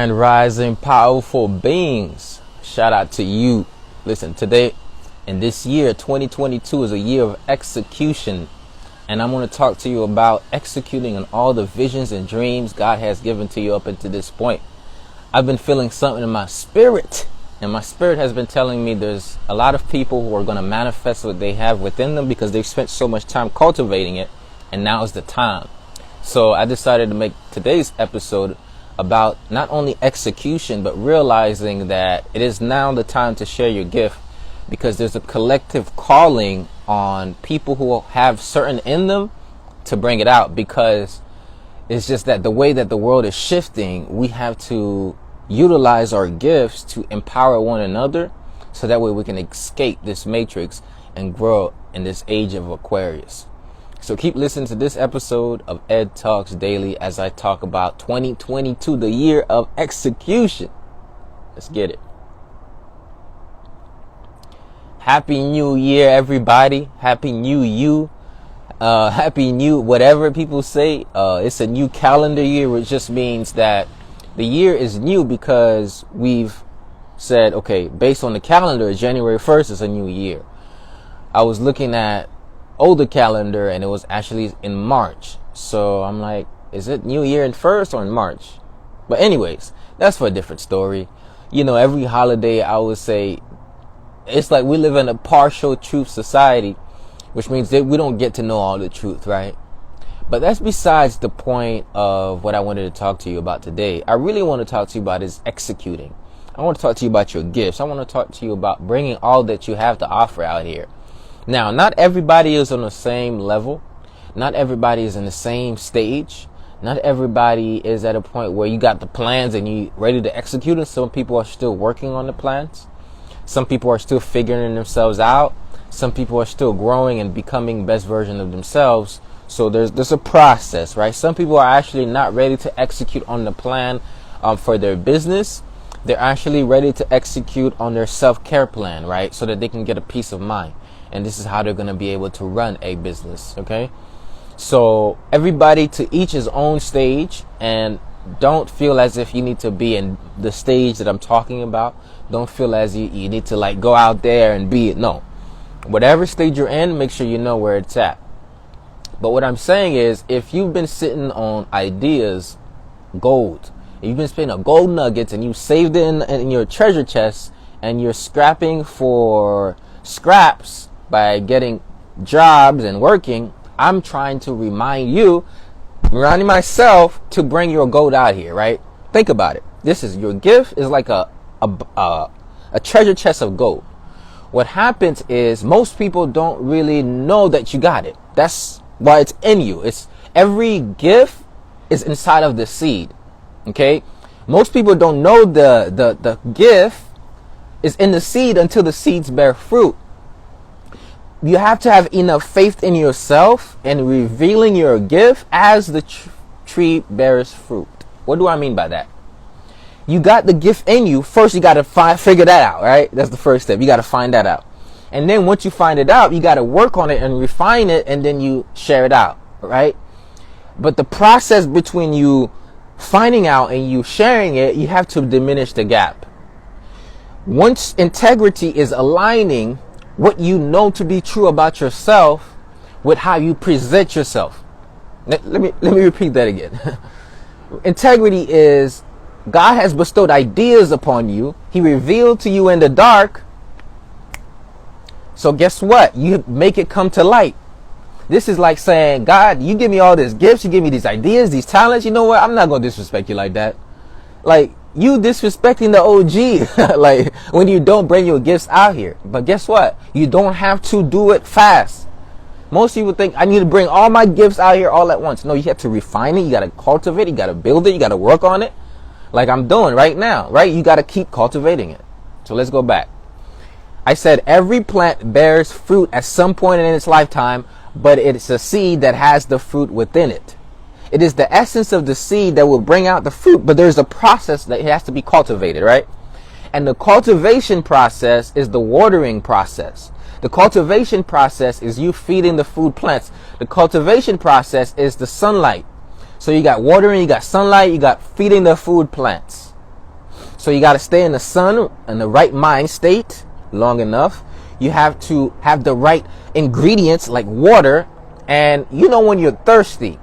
Grand Rising powerful beings. Shout out to you. Listen, today in this year 2022 is a year of execution, and I'm going to talk to you about executing on all the visions and dreams God has given to you up until this point. I've been feeling something in my spirit, and my spirit has been telling me there's a lot of people who are going to manifest what they have within them because they've spent so much time cultivating it, and now is the time. So I decided to make today's episode about not only execution, but realizing that it is now the time to share your gift, because there's a collective calling on people who have certain in them to bring it out, because it's just that the way that the world is shifting, we have to utilize our gifts to empower one another, so that way we can escape this matrix and grow in this age of Aquarius. So keep listening to this episode of Ed Talks Daily as I talk about 2022, the year of execution. Let's get it. Happy New Year, everybody. Happy New You. Happy New whatever people say. It's a new calendar year, which just means that the year is new because we've said, okay, based on the calendar, January 1st is a new year. I was looking at older calendar and it was actually in March. So I'm like, is it New Year in first or in March? But anyways, that's for a different story. You know, every holiday I would say it's like we live in a partial truth society, which means that we don't get to know all the truth, right? But that's besides the point of what I wanted to talk to you about today. I really want to talk to you about is executing. I want to talk to you about your gifts. I want to talk to you about bringing all that you have to offer out here. Now, not everybody is on the same level. Not everybody is in the same stage. Not everybody is at a point where you got the plans and you ready to execute it. Some people are still working on the plans. Some people are still figuring themselves out. Some people are still growing and becoming best version of themselves. So there's a process, right? Some people are actually not ready to execute on the plan for their business. They're actually ready to execute on their self-care plan, right? So that they can get a peace of mind. And this is how they're going to be able to run a business, okay? So everybody to each his own stage, and don't feel as if you need to be in the stage that I'm talking about. Don't feel as you need to like go out there and be it. No. Whatever stage you're in, make sure you know where it's at. But what I'm saying is, if you've been sitting on ideas, gold, if you've been spending a gold nuggets and you saved it in your treasure chest and you're scrapping for scraps by getting jobs and working, I'm trying to reminding myself to bring your gold out here, right? Think about it. This is your gift is like a treasure chest of gold. What happens is most people don't really know that you got it. That's why it's in you. It's every gift is inside of the seed. Okay? Most people don't know the gift is in the seed until the seeds bear fruit. You have to have enough faith in yourself and revealing your gift as the tree bears fruit. What do I mean by that? You got the gift in you. First, you got to figure that out, right? That's the first step. You got to find that out. And then once you find it out, you got to work on it and refine it, and then you share it out, right? But the process between you finding out and you sharing it, you have to diminish the gap. Once integrity is aligning what you know to be true about yourself with how you present yourself. Let me repeat that again. Integrity is God has bestowed ideas upon you. He revealed to you in the dark. So guess what? You make it come to light. This is like saying, God, you give me all these gifts. You give me these ideas, these talents. You know what? I'm not going to disrespect you like that. Like, you disrespecting the OG, like when you don't bring your gifts out here. But guess what? You don't have to do it fast. Most people think I need to bring all my gifts out here all at once. No, you have to refine it. You got to cultivate it. You got to build it. You got to work on it. Like I'm doing right now, right? You got to keep cultivating it. So let's go back. I said every plant bears fruit at some point in its lifetime, but it's a seed that has the fruit within it. It is the essence of the seed that will bring out the fruit, but there's a process that it has to be cultivated, right? And the cultivation process is the watering process. The cultivation process is you feeding the food plants. The cultivation process is the sunlight. So you got watering, you got sunlight, you got feeding the food plants. So you got to stay in the sun in the right mind state long enough. You have to have the right ingredients like water. And you know when you're thirsty,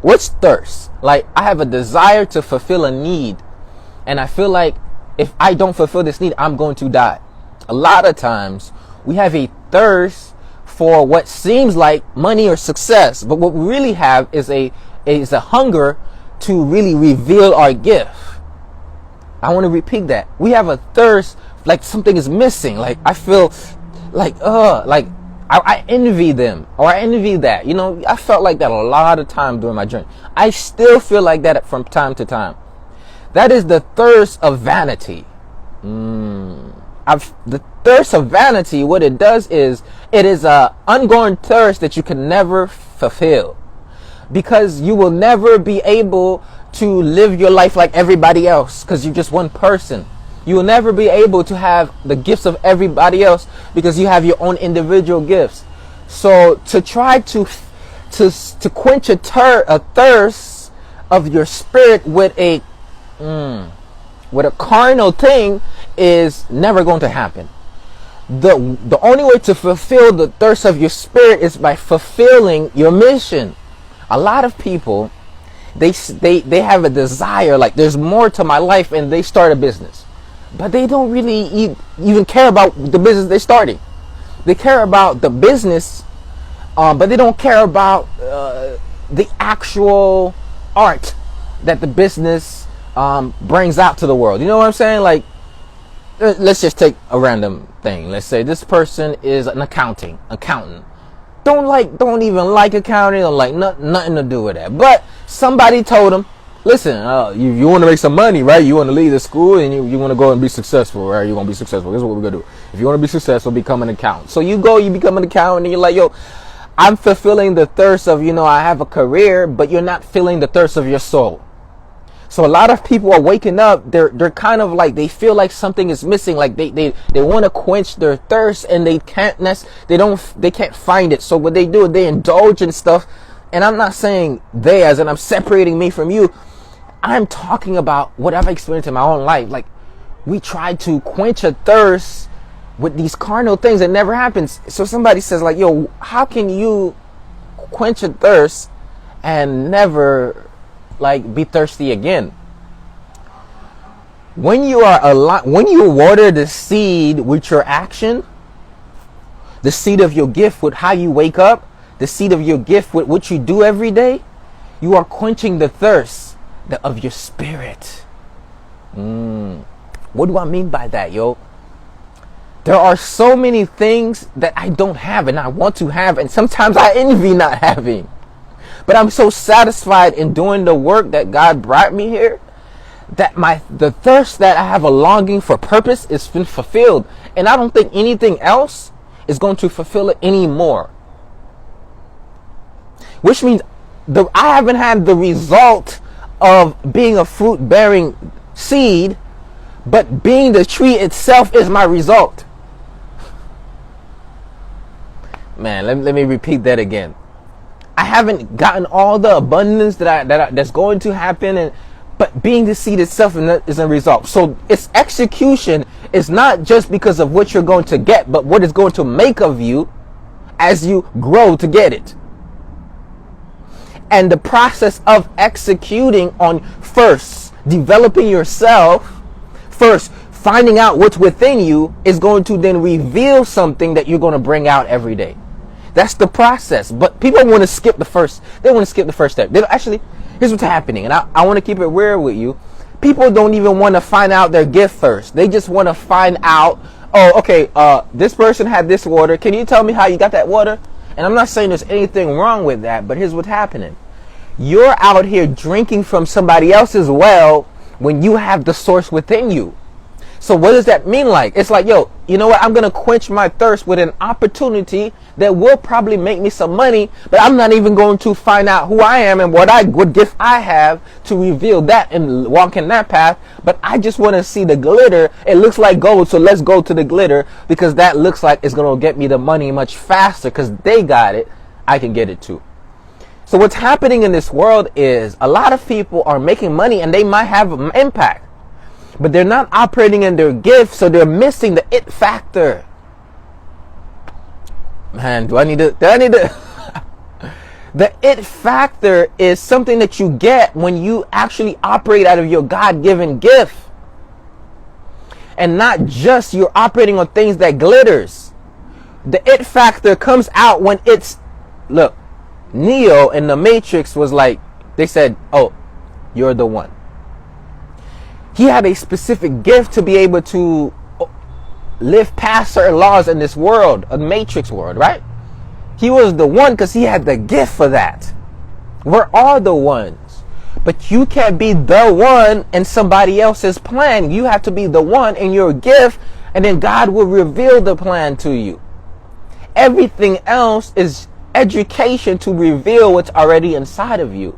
what's thirst? Like, I have a desire to fulfill a need. And I feel like if I don't fulfill this need, I'm going to die. A lot of times we have a thirst for what seems like money or success. But what we really have is a hunger to really reveal our gift. I want to repeat that. We have a thirst like something is missing. Like, I feel like, I envy them, or I envy that. You know, I felt like that a lot of time during my journey. I still feel like that from time to time. That is the thirst of vanity. The thirst of vanity, what it does is, it is a ongoing thirst that you can never fulfill. Because you will never be able to live your life like everybody else, because you're just one person. You will never be able to have the gifts of everybody else because you have your own individual gifts. So to try to quench a thirst of your spirit with a carnal thing is never going to happen. The only way to fulfill the thirst of your spirit is by fulfilling your mission. A lot of people, they have a desire, like there's more to my life, and they start a business. But they don't really even care about the business they're starting. They care about the business, but they don't care about the actual art that the business brings out to the world. You know what I'm saying? Like, let's just take a random thing. Let's say this person is an accountant. Don't even like accounting. Don't like nothing to do with that. But somebody told him, listen, you want to make some money, right? You want to leave the school and you want to go and be successful, right? You want to be successful. This is what we're going to do. If you want to be successful, become an accountant. So you become an accountant, and you're like, yo, I'm fulfilling the thirst of, I have a career, but you're not filling the thirst of your soul. So a lot of people are waking up, they're kind of like, they feel like something is missing. Like they want to quench their thirst, and they can't find it. So what they do, they indulge in stuff. And I'm not saying they, as in I'm separating me from you. I'm talking about what I've experienced in my own life. Like, we try to quench a thirst with these carnal things that never happens. So somebody says like, yo, how can you quench a thirst and never like be thirsty again? When you water the seed with your action, the seed of your gift with how you wake up, the seed of your gift with what you do every day, you are quenching the thirst of your spirit. What do I mean by that, yo? There are so many things that I don't have and I want to have, and sometimes I envy not having. But I'm so satisfied in doing the work that God brought me here, that the thirst that I have, a longing for purpose, is been fulfilled. And I don't think anything else is going to fulfill it anymore. Which means I haven't had the result of being a fruit-bearing seed, but being the tree itself is my result. Man, let me repeat that again. I haven't gotten all the abundance that's going to happen, but being the seed itself is a result. So its execution is not just because of what you're going to get, but what it's going to make of you as you grow to get it. And the process of executing on first developing yourself, first finding out what's within you, is going to then reveal something that you're going to bring out every day. That's the process. But people want to skip the first. They want to skip the first step. Actually, here's what's happening, and I want to keep it real with you. People don't even want to find out their gift first. They just want to find out, oh, okay, this person had this water. Can you tell me how you got that water? And I'm not saying there's anything wrong with that, but here's what's happening. You're out here drinking from somebody else's well when you have the source within you. So what does that mean? Like, it's like, yo, you know what? I'm going to quench my thirst with an opportunity that will probably make me some money, but I'm not even going to find out who I am and what gift I have to reveal that and walk in that path. But I just want to see the glitter. It looks like gold, so let's go to the glitter, because that looks like it's going to get me the money much faster because they got it. I can get it too. So what's happening in this world is a lot of people are making money and they might have an impact. but they're not operating in their gift, so they're missing the it factor. Man, do I need to The it factor is something that you get when you actually operate out of your God-given gift. And not just you're operating on things that glitters. The it factor comes out when it's, look, Neo in the Matrix was like, they said, oh, you're the one. He had a specific gift to be able to live past certain laws in this world, a Matrix world, right? He was the one because he had the gift for that. We're all the ones. But you can't be the one in somebody else's plan. You have to be the one in your gift, and then God will reveal the plan to you. Everything else is education to reveal what's already inside of you.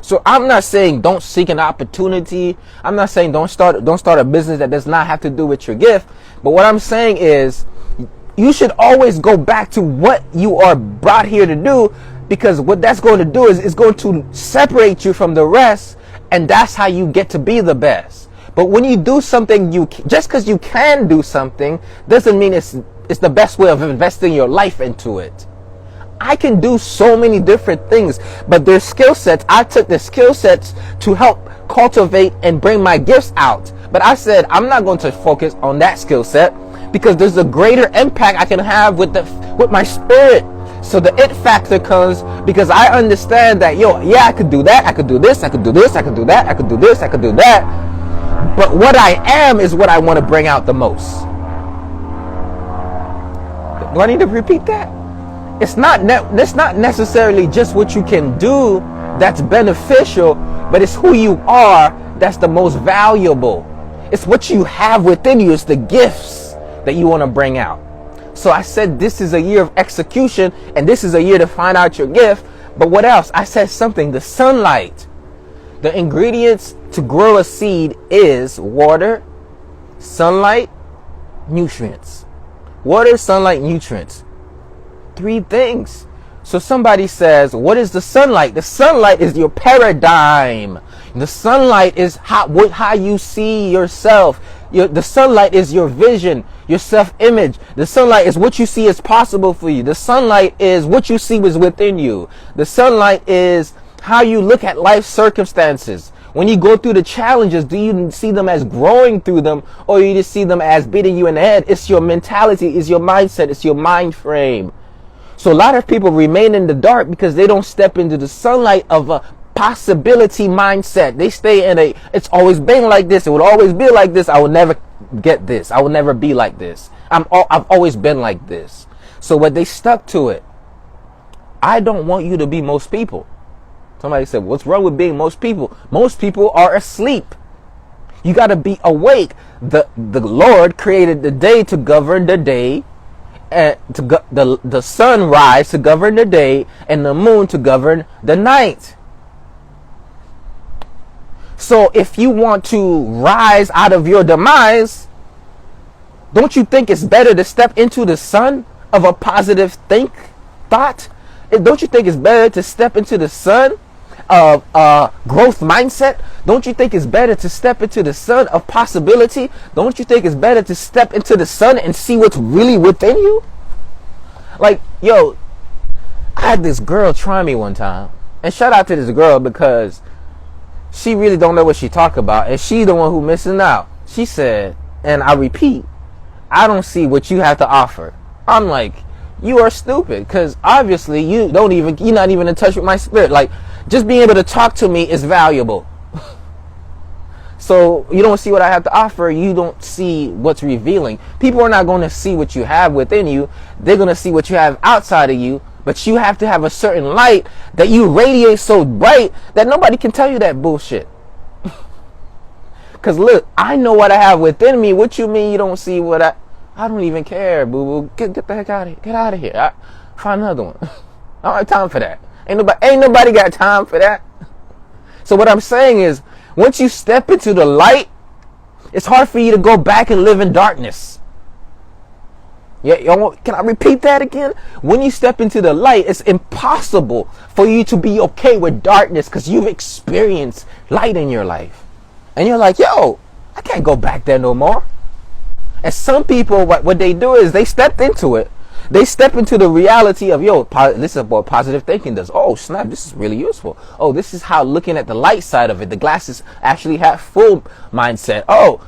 So I'm not saying don't seek an opportunity. I'm not saying don't start a business that does not have to do with your gift. But what I'm saying is you should always go back to what you are brought here to do, because what that's going to do is it's going to separate you from the rest, and that's how you get to be the best. But when you do something, just because you can do something doesn't mean it's the best way of investing your life into it. I can do so many different things, but there's skill sets. I took the skill sets to help cultivate and bring my gifts out. But I said, I'm not going to focus on that skill set because there's a greater impact I can have with my spirit. So the it factor comes because I understand that, I could do that. I could do this. I could do this. I could do that. I could do this. I could do that. But what I am is what I want to bring out the most. Do I need to repeat that? It's not necessarily just what you can do that's beneficial, but it's who you are that's the most valuable. It's what you have within you. It's the gifts that you want to bring out. So I said this is a year of execution, and this is a year to find out your gift. But what else? I said something. The sunlight. The ingredients to grow a seed is water, sunlight, nutrients. Water, sunlight, nutrients. 3 things. So somebody says, what is the sunlight? The sunlight is your paradigm. The sunlight is how you see yourself. The sunlight is your vision, your self-image. The sunlight is what you see is possible for you. The sunlight is what you see is within you. The sunlight is how you look at life circumstances. When you go through the challenges, do you see them as growing through them, or you just see them as beating you in the head? It's your mentality, it's your mindset, it's your mind frame. So a lot of people remain in the dark because they don't step into the sunlight of a possibility mindset. They stay in it's always been like this. It would always be like this. I will never get this. I will never be like this. I've always been like this. So what they stuck to it. I don't want you to be most people. Somebody said, what's wrong with being most people? Most people are asleep. You got to be awake. The Lord created the day to govern the day. The sunrise to govern the day, and the moon to govern the night. So if you want to rise out of your demise, don't you think it's better to step into the sun of a positive thought? Don't you think it's better to step into the sun of growth mindset? Don't you think it's better to step into the sun of possibility? Don't you think it's better to step into the sun and see what's really within you? Like, I had this girl try me one time, and shout out to this girl because she really don't know what she talk about, and she the one who missing out. She said, and I repeat, I don't see what you have to offer. I'm like, you are stupid, because obviously you're not even in touch with my spirit. Like, just being able to talk to me is valuable. So you don't see what I have to offer. You don't see what's revealing. People are not going to see what you have within you. They're going to see what you have outside of you. But you have to have a certain light that you radiate so bright that nobody can tell you that bullshit. Because look, I know what I have within me. What you mean you don't see what I don't even care, boo-boo. Get the heck out of here. Get out of here. Find another one. I don't have time for that. Ain't nobody got time for that. So what I'm saying is, once you step into the light, it's hard for you to go back and live in darkness. Yeah, can I repeat that again? When you step into the light, it's impossible for you to be okay with darkness because you've experienced light in your life. And you're like, I can't go back there no more. And some people, what they do is they stepped into it. They step into the reality of, this is what positive thinking does. Oh, snap, this is really useful. Oh, this is how looking at the light side of it, the glasses actually have full mindset. Oh,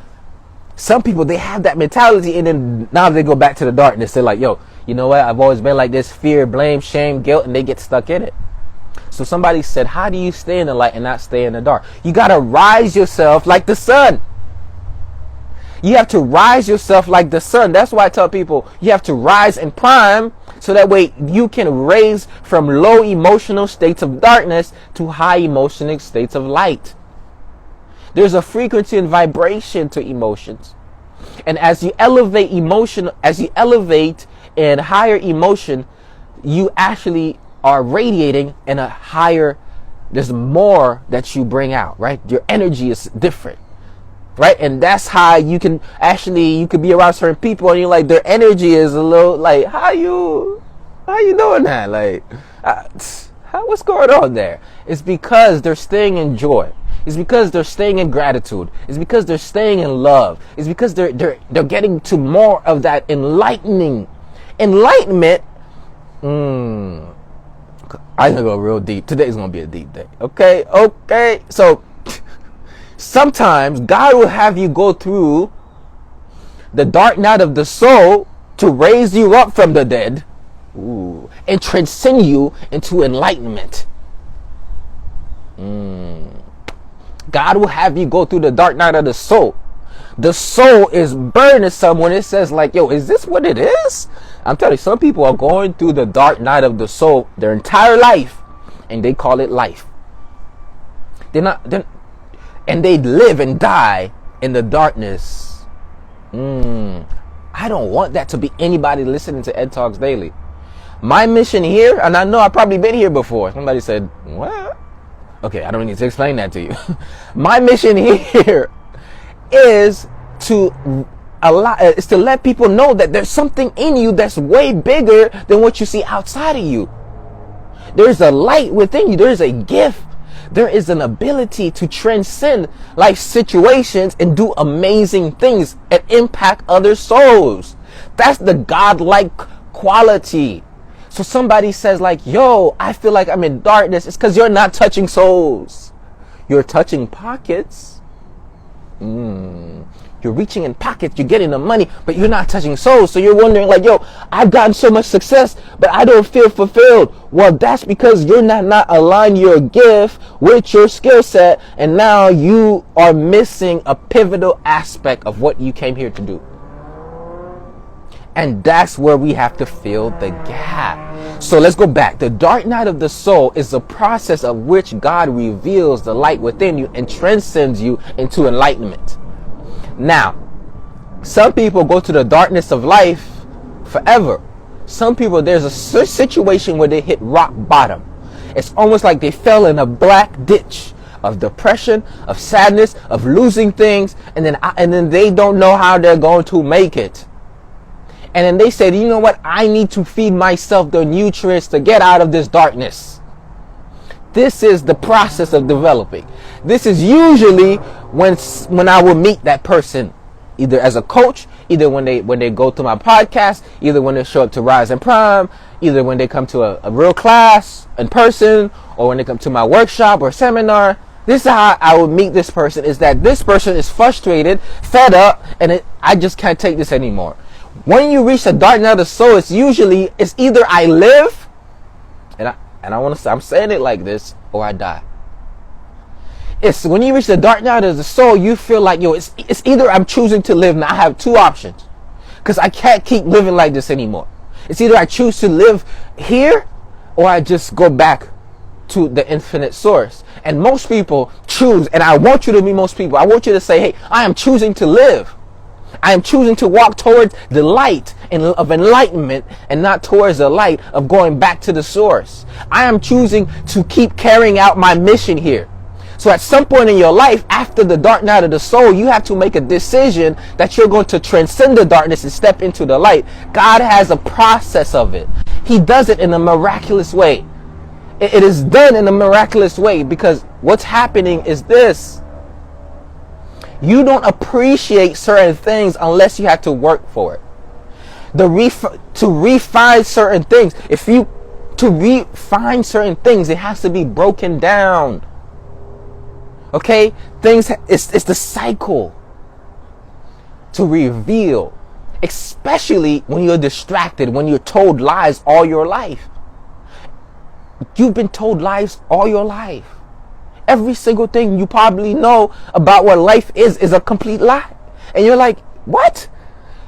some people, they have that mentality, and then now they go back to the darkness. They're like, you know what? I've always been like this: fear, blame, shame, guilt, and they get stuck in it. So somebody said, how do you stay in the light and not stay in the dark? You got to rise yourself like the sun. You have to rise yourself like the sun. That's why I tell people you have to rise in prime, so that way you can raise from low emotional states of darkness to high emotional states of light. There's a frequency and vibration to emotions. And as you elevate in higher emotion, you actually are radiating in a higher, there's more that you bring out, right? Your energy is different. Right? And that's how you can be around certain people and you're like, their energy is a little like, how you doing that? Like, what's going on there? It's because they're staying in joy. It's because they're staying in gratitude. It's because they're staying in love. It's because they're getting to more of that enlightenment. I'm gonna go real deep. Today's gonna be a deep day. Okay. So sometimes God will have you go through the dark night of the soul to raise you up from the dead, and transcend you into enlightenment. God will have you go through the dark night of the soul. The soul is burning someone. It says like, is this what it is? I'm telling you, some people are going through the dark night of the soul their entire life, and they call it life. And they live and die in the darkness. I don't want that to be anybody listening to Ed Talks Daily. My mission here, and I know I've probably been here before. Somebody said, what? Okay, I don't need to explain that to you. My mission here is to let people know that there's something in you that's way bigger than what you see outside of you. There's a light within you. There's a gift. There is an ability to transcend life situations and do amazing things and impact other souls. That's the godlike quality. So somebody says like, I feel like I'm in darkness. It's because you're not touching souls. You're touching pockets. You're reaching in pockets, you're getting the money, but you're not touching souls. So you're wondering like, I've gotten so much success, but I don't feel fulfilled. Well, that's because you're not aligning your gift with your skill set, and now you are missing a pivotal aspect of what you came here to do. And that's where we have to fill the gap. So let's go back. The dark night of the soul is the process of which God reveals the light within you and transcends you into enlightenment. Now, some people go to the darkness of life forever. Some people, there's a situation where they hit rock bottom. It's almost like they fell in a black ditch of depression, of sadness, of losing things, and then they don't know how they're going to make it. And then they said, you know what? I need to feed myself the nutrients to get out of this darkness. This is the process of developing. This is usually when I will meet that person, either as a coach, either when they go to my podcast, either when they show up to Rise and Prime, either when they come to a real class in person, or when they come to my workshop or seminar. This is how I will meet this person, is that this person is frustrated, fed up, and I just can't take this anymore. When you reach the dark night of the soul, it's either I live, and I want to say, I'm saying it like this, or I die. It's when you reach the dark night of the soul, you feel like, it's either I'm choosing to live. Now I have two options, because I can't keep living like this anymore. It's either I choose to live here, or I just go back to the infinite source. And most people choose, and I want you to be most people. I want you to say, hey, I am choosing to live. I am choosing to walk towards the light of enlightenment and not towards the light of going back to the source. I am choosing to keep carrying out my mission here. So at some point in your life, after the dark night of the soul, you have to make a decision that you're going to transcend the darkness and step into the light. God has a process of it. He does it in a miraculous way. It is done in a miraculous way, because what's happening is this. You don't appreciate certain things unless you have to work for it. To refine certain things, to refine certain things, it has to be broken down. Okay? It's the cycle to reveal, especially when you're distracted, when you're told lies all your life. You've been told lies all your life. Every single thing you probably know about what life is a complete lie. And you're like, what?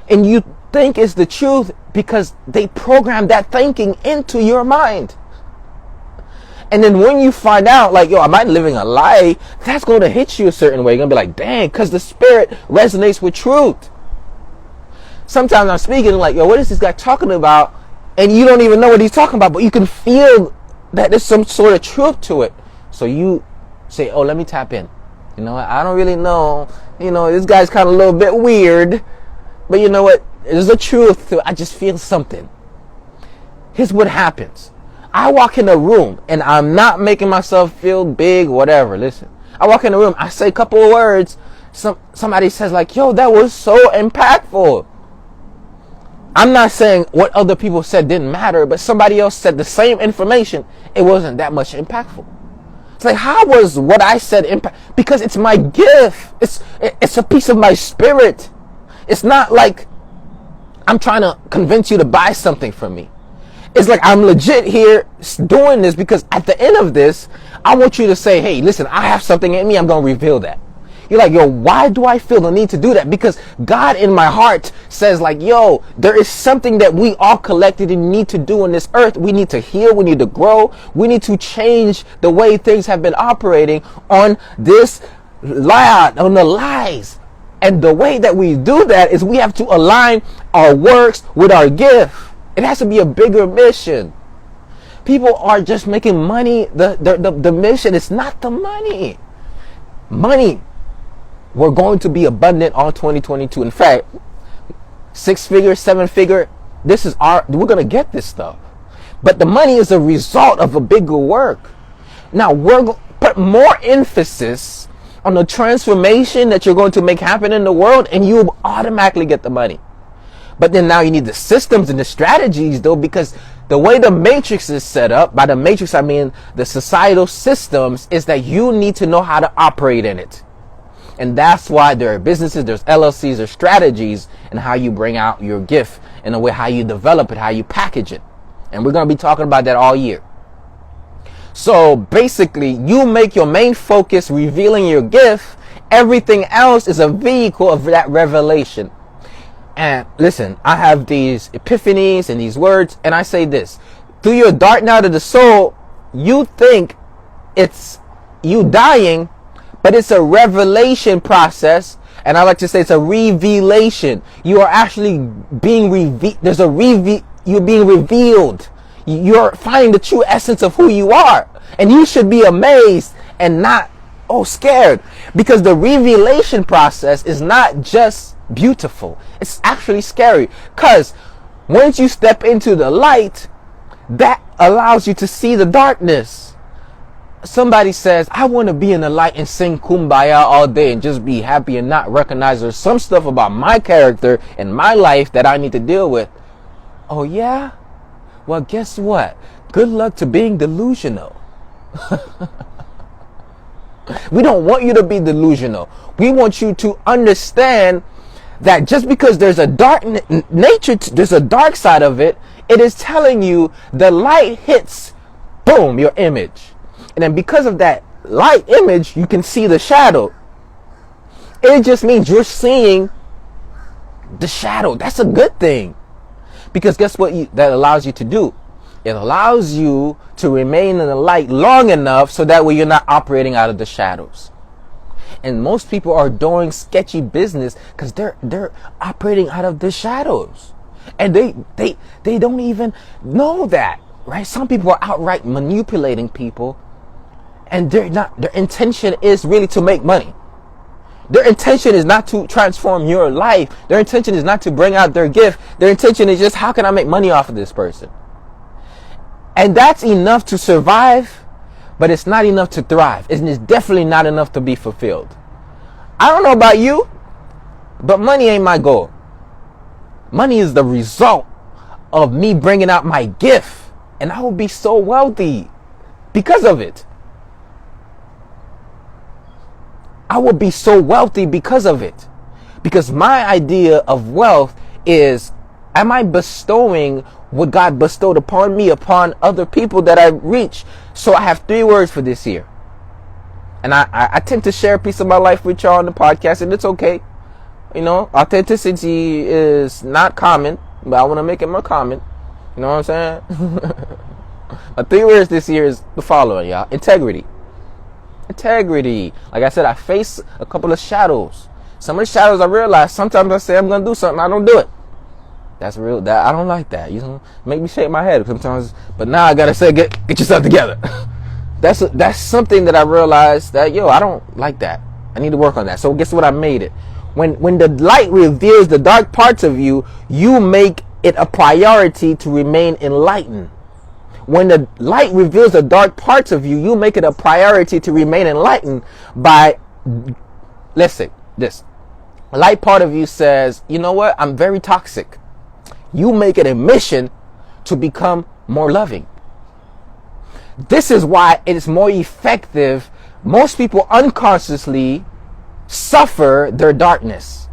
And you think it's the truth because they programmed that thinking into your mind. And then when you find out, like, yo, am I living a lie? That's going to hit you a certain way. You're going to be like, dang, because the spirit resonates with truth. Sometimes I'm speaking like, yo, what is this guy talking about? And you don't even know what he's talking about, but you can feel that there's some sort of truth to it. So you say, oh, let me tap in. You know what? I don't really know. You know, this guy's kind of a little bit weird. But you know what? There's a truth to it. I just feel something. Here's what happens. I walk in a room, and I'm not making myself feel big, whatever. Listen. I walk in the room. I say a couple of words. Somebody says like, yo, that was so impactful. I'm not saying what other people said didn't matter, but somebody else said the same information. It wasn't that much impactful. It's like, how was what I said impact? Because it's my gift. It's a piece of my spirit. It's not like I'm trying to convince you to buy something from me. It's like I'm legit here doing this because at the end of this, I want you to say, hey, listen, I have something in me. I'm going to reveal that. You're like, yo, why do I feel the need to do that? Because God in my heart says like, yo, there is something that we all collectively need to do on this earth. We need to heal. We need to grow. We need to change the way things have been operating on this lie, on the lies. And the way that we do that is we have to align our works with our gift. It has to be a bigger mission. People are just making money. The mission is not the money. Money. We're going to be abundant all 2022. In fact, 6-figure, 7-figure, we're going to get this stuff. But the money is a result of a bigger work. Now, we're going to put more emphasis on the transformation that you're going to make happen in the world, and you will automatically get the money. But then now you need the systems and the strategies, though, because the way the matrix is set up, by the matrix I mean the societal systems, is that you need to know how to operate in it. And that's why there are businesses, there's LLCs, there's strategies, and how you bring out your gift, and the way how you develop it, how you package it. And we're going to be talking about that all year. So basically, you make your main focus revealing your gift. Everything else is a vehicle of that revelation. And listen, I have these epiphanies and these words, and I say this. Through your dark night of the soul, you think it's you dying, but it's a revelation process. And I like to say it's a revelation. You are actually being revealed. You're being revealed. You're finding the true essence of who you are. And you should be amazed and not, scared. Because the revelation process is not just beautiful. It's actually scary. Because once you step into the light, that allows you to see the darkness. Somebody says, I want to be in the light and sing Kumbaya all day and just be happy and not recognize there's some stuff about my character and my life that I need to deal with. Oh yeah? Well, guess what? Good luck to being delusional. We don't want you to be delusional. We want you to understand that just because there's a dark nature, there's a dark side of it, it is telling you the light hits, boom, your image. And then because of that light image, you can see the shadow. It just means you're seeing the shadow. That's a good thing. Because guess what that allows you to do? It allows you to remain in the light long enough so that way you're not operating out of the shadows. And most people are doing sketchy business because they're operating out of the shadows. And they don't even know that, right? Some people are outright manipulating people, and their intention is really to make money. Their intention is not to transform your life. Their intention is not to bring out their gift. Their intention is just, how can I make money off of this person? And that's enough to survive, but it's not enough to thrive. It's definitely not enough to be fulfilled. I don't know about you, but money ain't my goal. Money is the result of me bringing out my gift, and I will be so wealthy because of it. I will be so wealthy because of it. Because my idea of wealth is, am I bestowing what God bestowed upon me upon other people that I reach? So I have 3 words for this year. And I tend to share a piece of my life with y'all on the podcast, and it's okay. You know, authenticity is not common, but I want to make it more common. You know what I'm saying? My 3 words this year is the following, y'all. Integrity. Integrity. Like I said, I face a couple of shadows. Some of the shadows I realize, sometimes I say I'm going to do something, I don't do it. That's real. That I don't like that. You know, make me shake my head sometimes. But now I got to say, get yourself together. That's something that I realized that, I don't like that. I need to work on that. So guess what? I made it. When the light reveals the dark parts of you, you make it a priority to remain enlightened. When the light reveals the dark parts of you, you make it a priority to remain enlightened by, listen, this. A light part of you says, you know what? I'm very toxic. You make it a mission to become more loving. This is why it is more effective. Most people unconsciously suffer their darkness.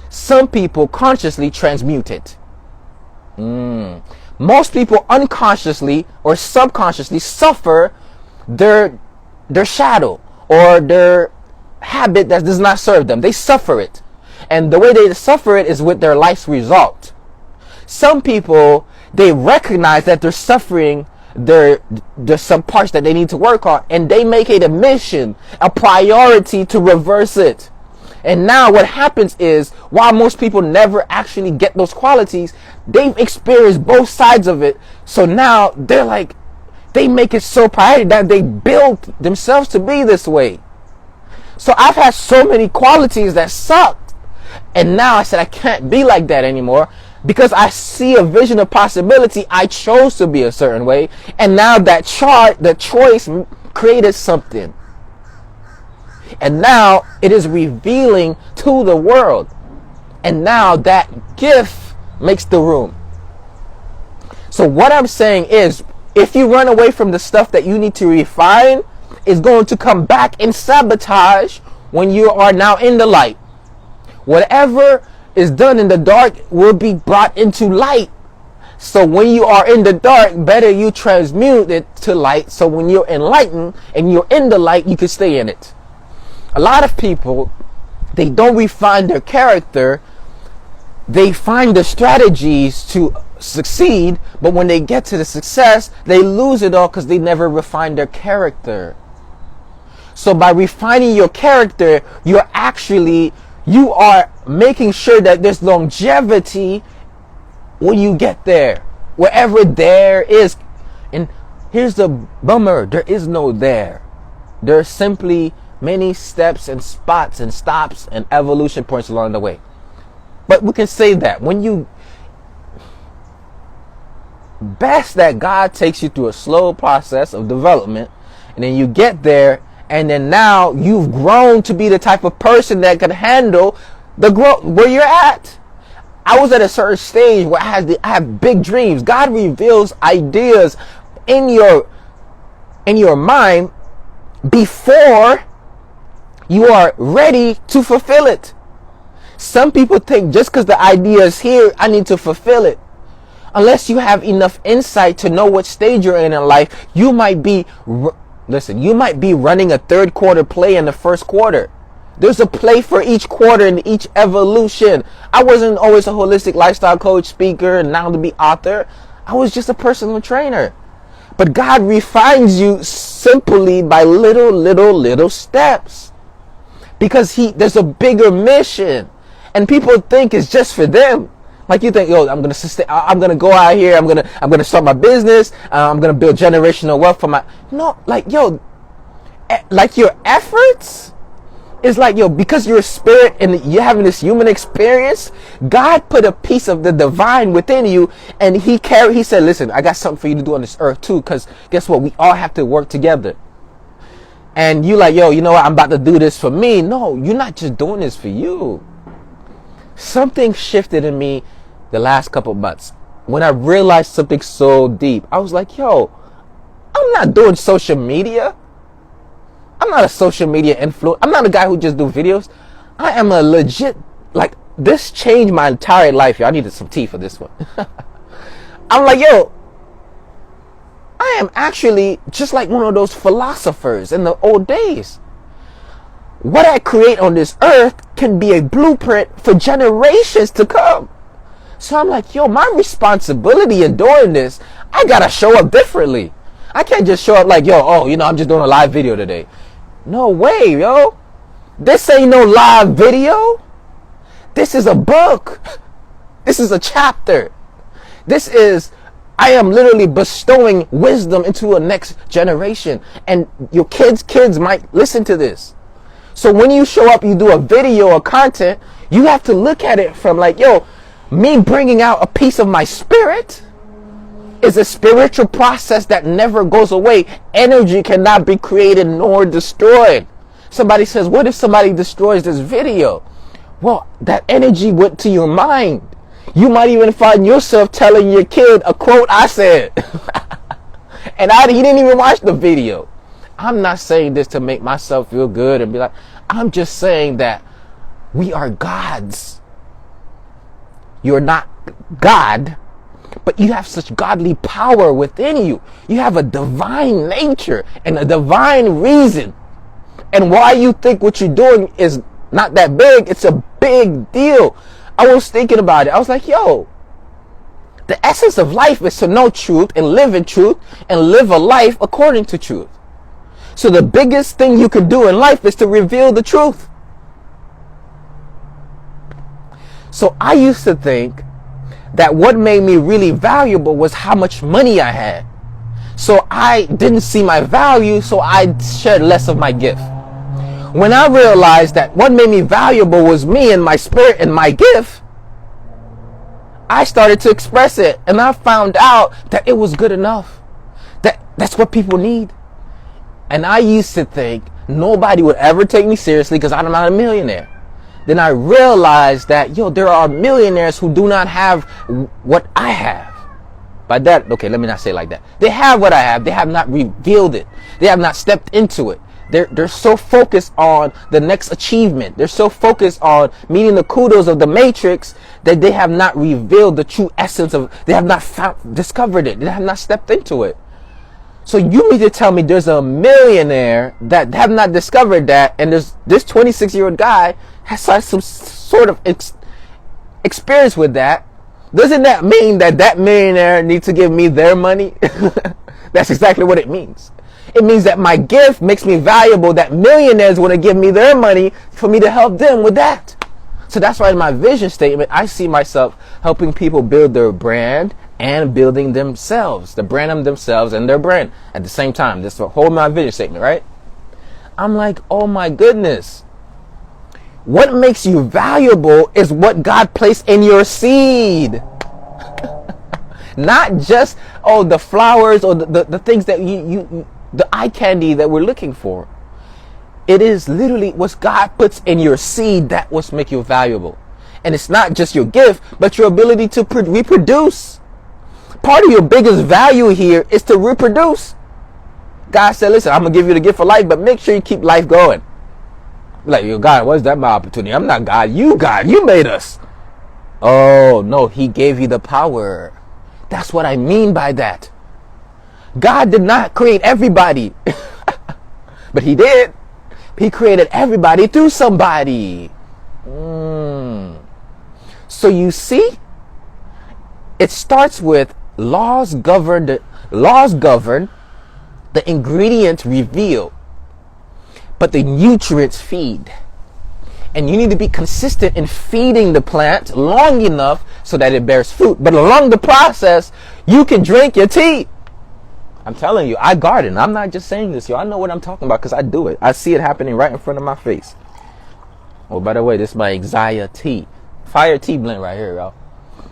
Some people consciously transmute it. Most people unconsciously or subconsciously suffer their shadow or their habit that does not serve them. They suffer it. And the way they suffer it is with their life's result. Some people, they recognize that they're suffering there's some parts that they need to work on, and they make it a mission, a priority to reverse it. And now what happens is, while most people never actually get those qualities, they've experienced both sides of it. So now they're like, they make it so priority that they build themselves to be this way. So I've had so many qualities that sucked. And now I said, I can't be like that anymore. Because I see a vision of possibility, I chose to be a certain way. And now the choice created something. And now it is revealing to the world. And now that gift makes the room. So what I'm saying is, if you run away from the stuff that you need to refine, it's going to come back and sabotage when you are now in the light. Whatever is done in the dark will be brought into light. So when you are in the dark, better you transmute it to light. So when you're enlightened and you're in the light, you can stay in it. A lot of people, they don't refine their character. They find the strategies to succeed, but when they get to the success, they lose it all because they never refined their character. So by refining your character, you are making sure that there's longevity when you get there, wherever there is. And here's the bummer, there is no there. There's simply many steps and spots and stops and evolution points along the way. But we can say that when you best that God takes you through a slow process of development, and then you get there, and then now you've grown to be the type of person that can handle the growth where you're at. I was at a certain stage where I have big dreams. God reveals ideas in your mind before you are ready to fulfill it. Some people think just because the idea is here, I need to fulfill it. Unless you have enough insight to know what stage you're in life, you might be running a third quarter play in the first quarter. There's a play for each quarter and each evolution. I wasn't always a holistic lifestyle coach, speaker, and now to be author. I was just a personal trainer. But God refines you simply by little steps. Because there's a bigger mission. And people think it's just for them. Like you think, I'm gonna go out here, I'm gonna start my business, I'm gonna build generational wealth for like your efforts is like, because you're a spirit and you're having this human experience, God put a piece of the divine within you, and he said, listen, I got something for you to do on this earth too, because guess what? We all have to work together. and you like, yo, you know what? I'm about to do this for me. No, you're not just doing this for you. Something shifted in me the last couple of months when I realized something so deep. I was like, yo, I'm not doing social media. I'm not a social media influencer. I'm not a guy who just do videos. I am a legit, like, this changed my entire life. Yo, I needed some tea for this one. I'm like, yo, I am actually just like one of those philosophers in the old days. What I create on this earth can be a blueprint for generations to come. So I'm like, yo, my responsibility in doing this, I gotta show up differently. I can't just show up like, yo, oh, you know, I'm just doing a live video today. No way, yo. This ain't no live video. This is a book. This is a chapter. This is, I am literally bestowing wisdom into a next generation. And your kids might listen to this. So when you show up, you do a video or content, you have to look at it from like, yo, me bringing out a piece of my spirit is a spiritual process that never goes away. Energy cannot be created nor destroyed. Somebody says, what if somebody destroys this video? Well, that energy went to your mind. You might even find yourself telling your kid a quote I said. And he didn't even watch the video. I'm not saying this to make myself feel good and be like, I'm just saying that we are gods. You're not God, but you have such godly power within you. You have a divine nature and a divine reason. And why you think what you're doing is not that big, it's a big deal. I was thinking about it. I was like, yo, the essence of life is to know truth and live in truth and live a life according to truth. So the biggest thing you can do in life is to reveal the truth. So I used to think that what made me really valuable was how much money I had. So I didn't see my value, so I shared less of my gift. When I realized that what made me valuable was me and my spirit and my gift, I started to express it, and I found out that it was good enough. That's what people need. And I used to think nobody would ever take me seriously because I'm not a millionaire. Then I realized that, yo, there are millionaires who do not have what I have. By that, okay, let me not say it like that. They have what I have. They have not revealed it. They have not stepped into it. They're so focused on the next achievement. They're so focused on meeting the kudos of the matrix that they have not revealed the true essence of, they have not discovered it. They have not stepped into it. So you need to tell me there's a millionaire that have not discovered that, and there's this 26-year-old guy has had some sort of experience with that. Doesn't that mean that millionaire needs to give me their money? That's exactly what it means. It means that my gift makes me valuable, that millionaires want to give me their money for me to help them with that. So that's why in my vision statement, I see myself helping people build their brand and building themselves, the brand of themselves and their brand at the same time. This is the whole my vision statement, right? I'm like, oh my goodness. What makes you valuable is what God placed in your seed. Not just, oh, the flowers or the things that the eye candy that we're looking for. It is literally what God puts in your seed that will make you valuable. And it's not just your gift, but your ability to reproduce. Part of your biggest value here is to reproduce. God said, listen, I'm going to give you the gift of life, but make sure you keep life going. Like, yo, God, what's that my opportunity? I'm not God. You made us. Oh, no, he gave you the power. That's what I mean by that. God did not create everybody. But he did. He created everybody through somebody. So you see, it starts with laws govern, the ingredients reveal, but the nutrients feed. And you need to be consistent in feeding the plant long enough so that it bears fruit. But along the process, you can drink your tea. I'm telling you, I garden. I'm not just saying this, yo. I know what I'm talking about because I do it. I see it happening right in front of my face. Oh, by the way, this is my anxiety fire tea blend right here, y'all.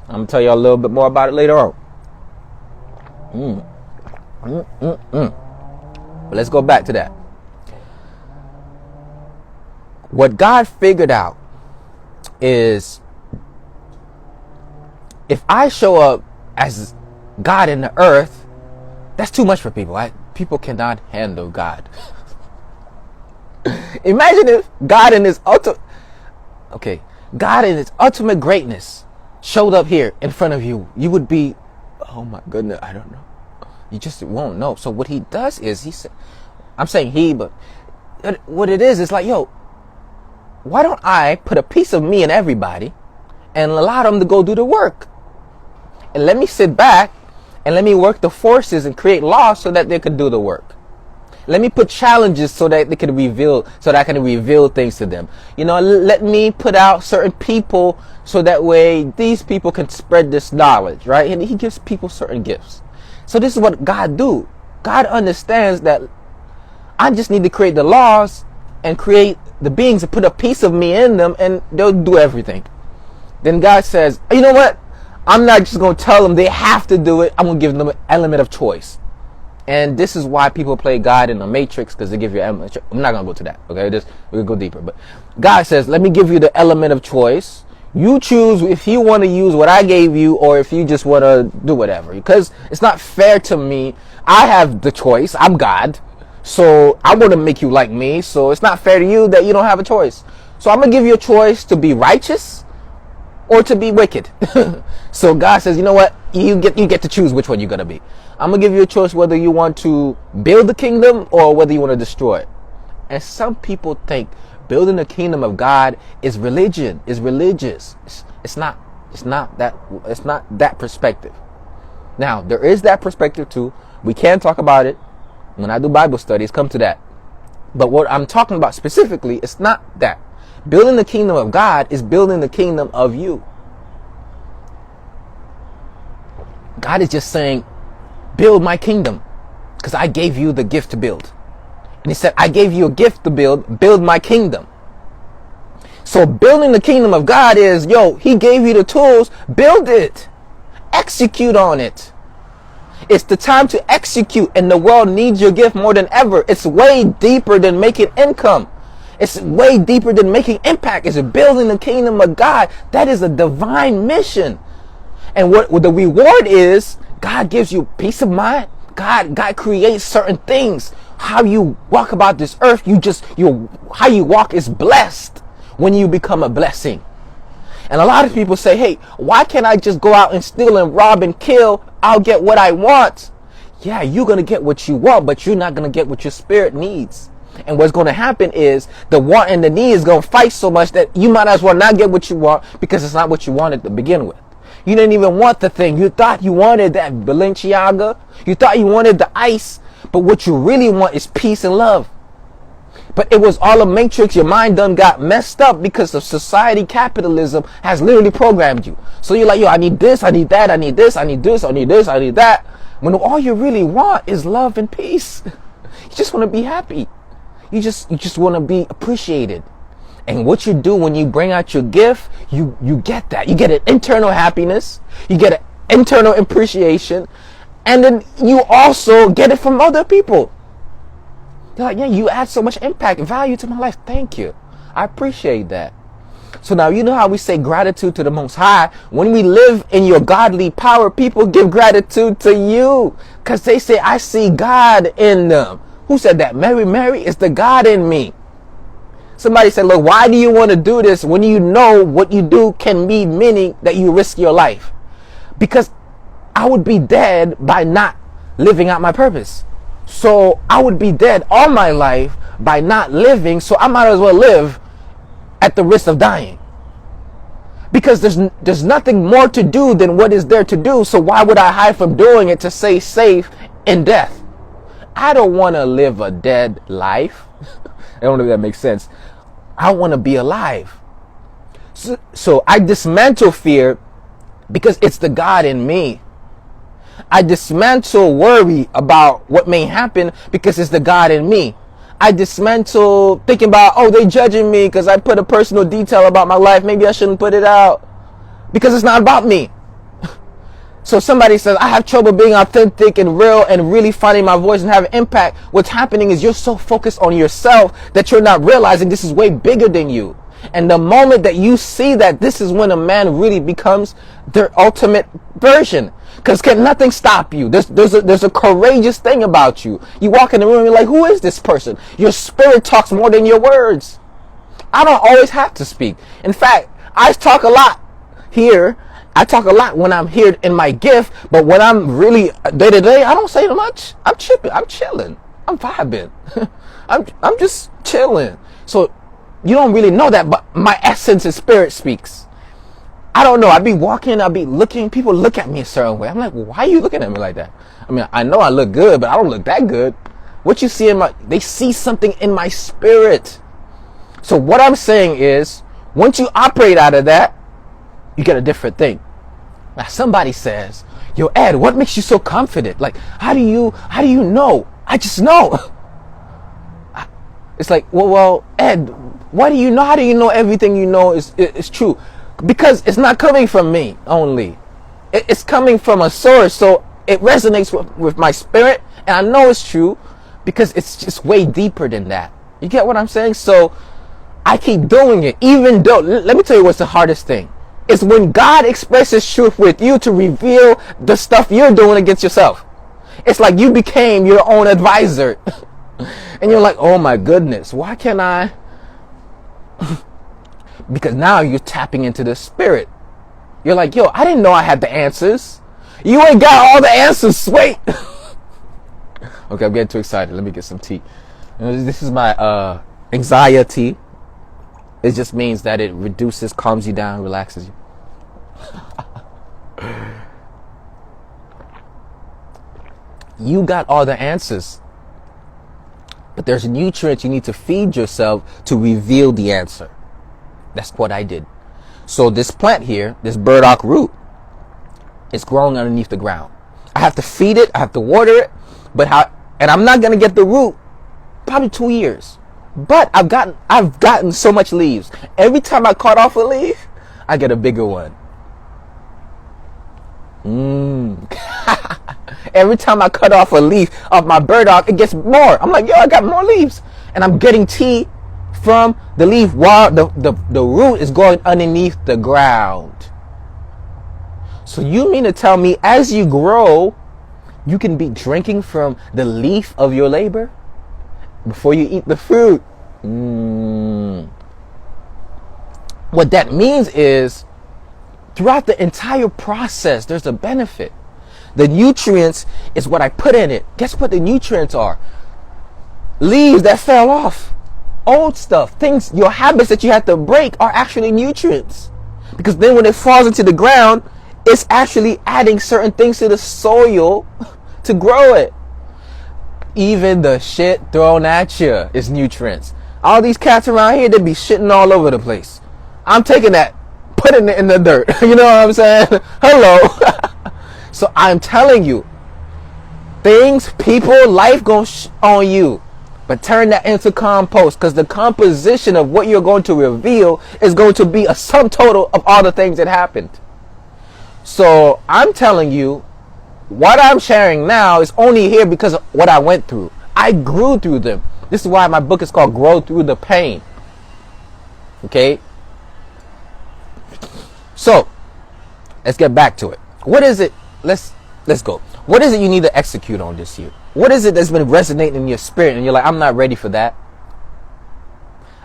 I'm gonna tell y'all a little bit more about it later on. But let's go back to that. What God figured out is, if I show up as God in the earth, that's too much for people. People cannot handle God. Imagine if God in his ultimate greatness showed up here in front of you. You would be, oh my goodness, I don't know. You just won't know. So what he does is, he said, I'm saying he, but what it is like, yo, why don't I put a piece of me in everybody and allow them to go do the work? And let me sit back and let me work the forces and create laws so that they could do the work. Let me put challenges so that they can so that I can reveal things to them. Let me put out certain people so that way these people can spread this knowledge, right? And he gives people certain gifts. So this is what God do. God understands that I just need to create the laws and create the beings and put a piece of me in them, and they'll do everything. Then God says, you know what? I'm not just going to tell them they have to do it. I'm going to give them an element of choice. And this is why people play God in the Matrix, because they give you I'm not going to go to that. Okay, we'll go deeper. But God says, let me give you the element of choice. You choose if you want to use what I gave you, or if you just want to do whatever. Because it's not fair to me. I have the choice. I'm God. So I want to make you like me. So it's not fair to you that you don't have a choice. So I'm going to give you a choice to be righteous or to be wicked. So God says, you know what? You get to choose which one you're going to be. I'm going to give you a choice whether you want to build the kingdom or whether you want to destroy it. And some people think building the kingdom of God is religion, is religious. It's not that perspective. Now, there is that perspective too. We can talk about it. When I do Bible studies, come to that. But what I'm talking about specifically, it's not that. Building the kingdom of God is building the kingdom of you. God is just saying, build my kingdom, because I gave you the gift to build. And he said, I gave you a gift to build my kingdom. So building the kingdom of God is, he gave you the tools, build it, execute on it. It's the time to execute, and the world needs your gift more than ever. It's way deeper than making income. It's way deeper than making impact. It's building the kingdom of God. That is a divine mission. And what the reward is, God gives you peace of mind. God creates certain things. How you walk about this earth, how you walk is blessed when you become a blessing. And a lot of people say, hey, why can't I just go out and steal and rob and kill? I'll get what I want. Yeah, you're going to get what you want, but you're not going to get what your spirit needs. And what's going to happen is the want and the need is going to fight so much that you might as well not get what you want, because it's not what you wanted to begin with. You didn't even want the thing. You thought you wanted that Balenciaga. You thought you wanted the ice. But what you really want is peace and love. But it was all a matrix. Your mind done got messed up because of society. Capitalism has literally programmed you. So you're like, I need this, I need that, I need this, I need this, I need this, I need that. When all you really want is love and peace. You just want to be happy. You just want to be appreciated. And what you do when you bring out your gift, you get that. You get an internal happiness. You get an internal appreciation. And then you also get it from other people. They're like, yeah, you add so much impact, value to my life. Thank you. I appreciate that. So now, you know how we say gratitude to the Most High? When we live in your godly power, people give gratitude to you, because they say, I see God in them. Who said that? Mary, it's the God in me. Somebody said, look, why do you want to do this when you know what you do can mean meaning that you risk your life? Because I would be dead by not living out my purpose. So I would be dead all my life by not living. So I might as well live at the risk of dying. Because there's nothing more to do than what is there to do. So why would I hide from doing it to stay safe in death? I don't want to live a dead life. I don't know if that makes sense. I want to be alive. So I dismantle fear because it's the God in me. I dismantle worry about what may happen because it's the God in me. I dismantle thinking about, they judging me because I put a personal detail about my life. Maybe I shouldn't put it out, because it's not about me. So somebody says, I have trouble being authentic and real and really finding my voice and having impact. What's happening is you're so focused on yourself that you're not realizing this is way bigger than you. And the moment that you see that, this is when a man really becomes their ultimate version. Because can nothing stop you? There's a courageous thing about you. You walk in the room and you're like, who is this person? Your spirit talks more than your words. I don't always have to speak. In fact, I talk a lot here. I talk a lot when I'm here in my gift, but when I'm really day to day, I don't say much. I'm chilling. I'm vibing. I'm just chilling. So you don't really know that, but my essence and spirit speaks. I don't know. I be walking, I be looking, people look at me a certain way. I'm like, well, why are you looking at me like that? I mean, I know I look good, but I don't look that good. What you see they see something in my spirit. So what I'm saying is, once you operate out of that, you get a different thing. Now somebody says, yo, Ed, what makes you so confident? Like, how do you know? I just know. It's like, well, Ed, why do you know? How do you know everything you know is true? Because it's not coming from me only. It's coming from a source. So it resonates with my spirit. And I know it's true because it's just way deeper than that. You get what I'm saying? So I keep doing it, even though, let me tell you what's the hardest thing. It's when God expresses truth with you to reveal the stuff you're doing against yourself. It's like you became your own advisor. And you're like, oh my goodness, why can't I? Because now you're tapping into the spirit. You're like, yo, I didn't know I had the answers. You ain't got all the answers, wait. Okay, I'm getting too excited. Let me get some tea. This is my anxiety. It just means that it reduces, calms you down, relaxes you. You got all the answers. But there's nutrients you need to feed yourself to reveal the answer. That's what I did. So this plant here, this burdock root, is growing underneath the ground. I have to feed it, I have to water it, and I'm not gonna get the root probably 2 years. But I've gotten so much leaves. Every time I cut off a leaf, I get a bigger one. Every time I cut off a leaf of my burdock, it gets more. I'm like, yo, I got more leaves. And I'm getting tea from the leaf while the root is going underneath the ground. So you mean to tell me as you grow, you can be drinking from the leaf of your labor before you eat the fruit? What that means is throughout the entire process, there's a benefit. The nutrients is what I put in it. Guess what the nutrients are? Leaves that fell off. Old stuff. Things, your habits that you had to break are actually nutrients. Because then when it falls into the ground, it's actually adding certain things to the soil to grow it. Even the shit thrown at you is nutrients. All these cats around here, they be shitting all over the place. I'm taking that, putting it in the dirt. You know what I'm saying? Hello. So I'm telling you, things, people, life gonna on you. But turn that into compost, because the composition of what you're going to reveal is going to be a sum total of all the things that happened. So I'm telling you, what I'm sharing now is only here because of what I went through. I grew through them. This is why my book is called Grow Through the Pain. Okay? So, let's get back to it. What is it? Let's go. What is it you need to execute on this year? What is it that's been resonating in your spirit and you're like, I'm not ready for that?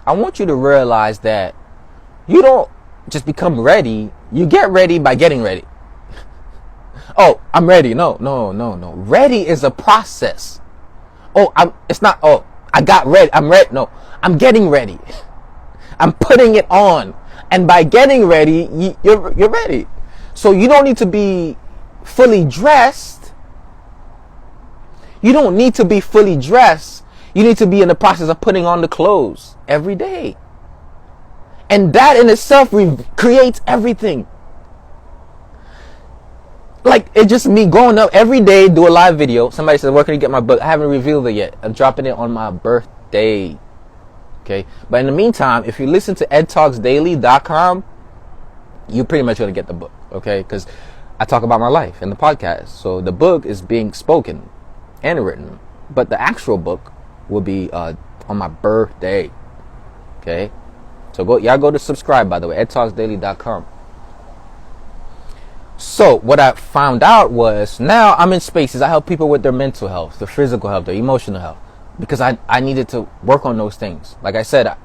I want you to realize that you don't just become ready. You get ready by getting ready. Oh, I'm ready. No. Ready is a process. It's not, I got ready. I'm ready. No, I'm getting ready. I'm putting it on. And by getting ready, you're ready. So you don't need to be fully dressed. You don't need to be fully dressed. You need to be in the process of putting on the clothes every day. And that in itself creates everything. Like, it's just me going up every day, do a live video. Somebody says, where can you get my book? I haven't revealed it yet. I'm dropping it on my birthday. Okay? But in the meantime, if you listen to edtalksdaily.com, you're pretty much going to get the book. Okay? Because I talk about my life in the podcast. So the book is being spoken and written, but the actual book will be on my birthday. Okay, so y'all go to subscribe, by the way, edtalksdaily.com. So what I found out was, now I'm in spaces. I help people with their mental health, their physical health, their emotional health, because I needed to work on those things. Like I said,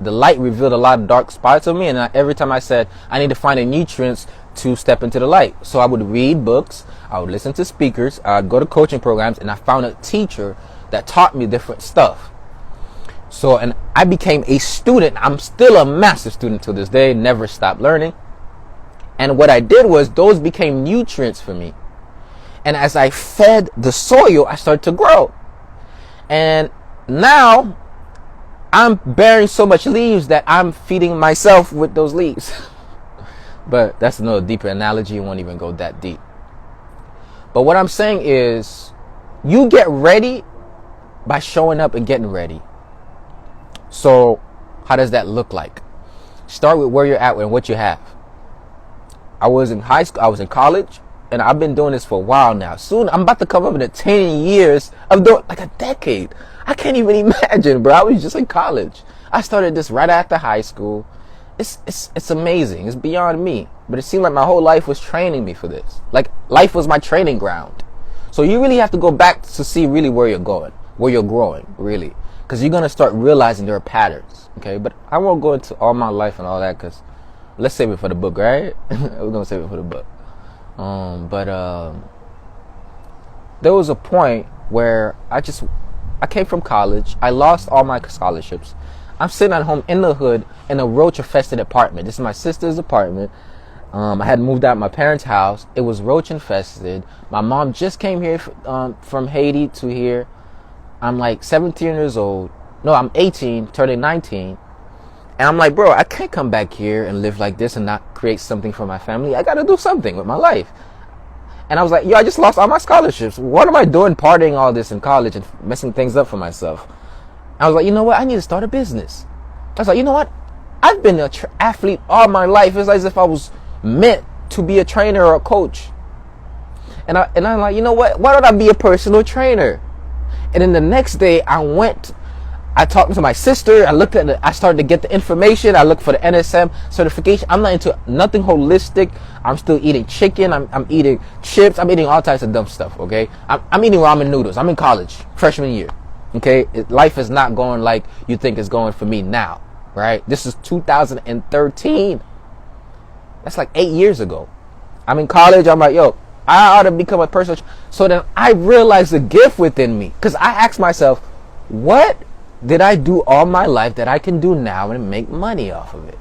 the light revealed a lot of dark spots of me, and every time I said I need to find the nutrients to step into the light. So I would read books, I would listen to speakers, I would go to coaching programs, and I found a teacher that taught me different stuff. So, and I became a student. I'm still a master student to this day, never stopped learning. And what I did was, those became nutrients for me. And as I fed the soil, I started to grow. And now I'm bearing so much leaves that I'm feeding myself with those leaves. But that's another deeper analogy. It won't even go that deep. But what I'm saying is, you get ready by showing up and getting ready. So how does that look like? Start with where you're at and what you have. I was in high school, I was in college, and I've been doing this for a while now. Soon I'm about to come up into 10 years of doing, like a decade. I can't even imagine, bro. I was just in college. I started this right after high school. It's amazing. It's beyond me. But it seemed like my whole life was training me for this. Like, life was my training ground. So you really have to go back to see really where you're going, where you're growing, really. Because you're going to start realizing there are patterns, okay? But I won't go into all my life and all that, because let's save it for the book, right? We're going to save it for the book. There was a point where I came from college. I lost all my scholarships. I'm sitting at home in the hood in a roach-infested apartment. This is my sister's apartment. I had moved out of my parents' house. It was roach-infested. My mom just came here from Haiti to here. I'm like 17 years old. No, I'm 18, turning 19. And I'm like, bro, I can't come back here and live like this and not create something for my family. I got to do something with my life. And I was like, yo, I just lost all my scholarships. What am I doing partying all this in college and messing things up for myself? I was like, you know what? I need to start a business. I was like, you know what? I've been an athlete all my life. It's as if I was meant to be a trainer or a coach. And I'm like, you know what? Why don't I be a personal trainer? And then the next day I talked to my sister. I started to get the information. I looked for the NSM certification. I'm not into nothing holistic. I'm still eating chicken. I'm eating chips. I'm eating all types of dumb stuff, okay? I'm eating ramen noodles. I'm in college, freshman year, okay? Life is not going like you think it's going for me now, right? This is 2013. That's like 8 years ago. I'm in college. I'm like, yo, I ought to become a personal trainer. So then I realized the gift within me, because I asked myself, what did I do all my life that I can do now and make money off of it?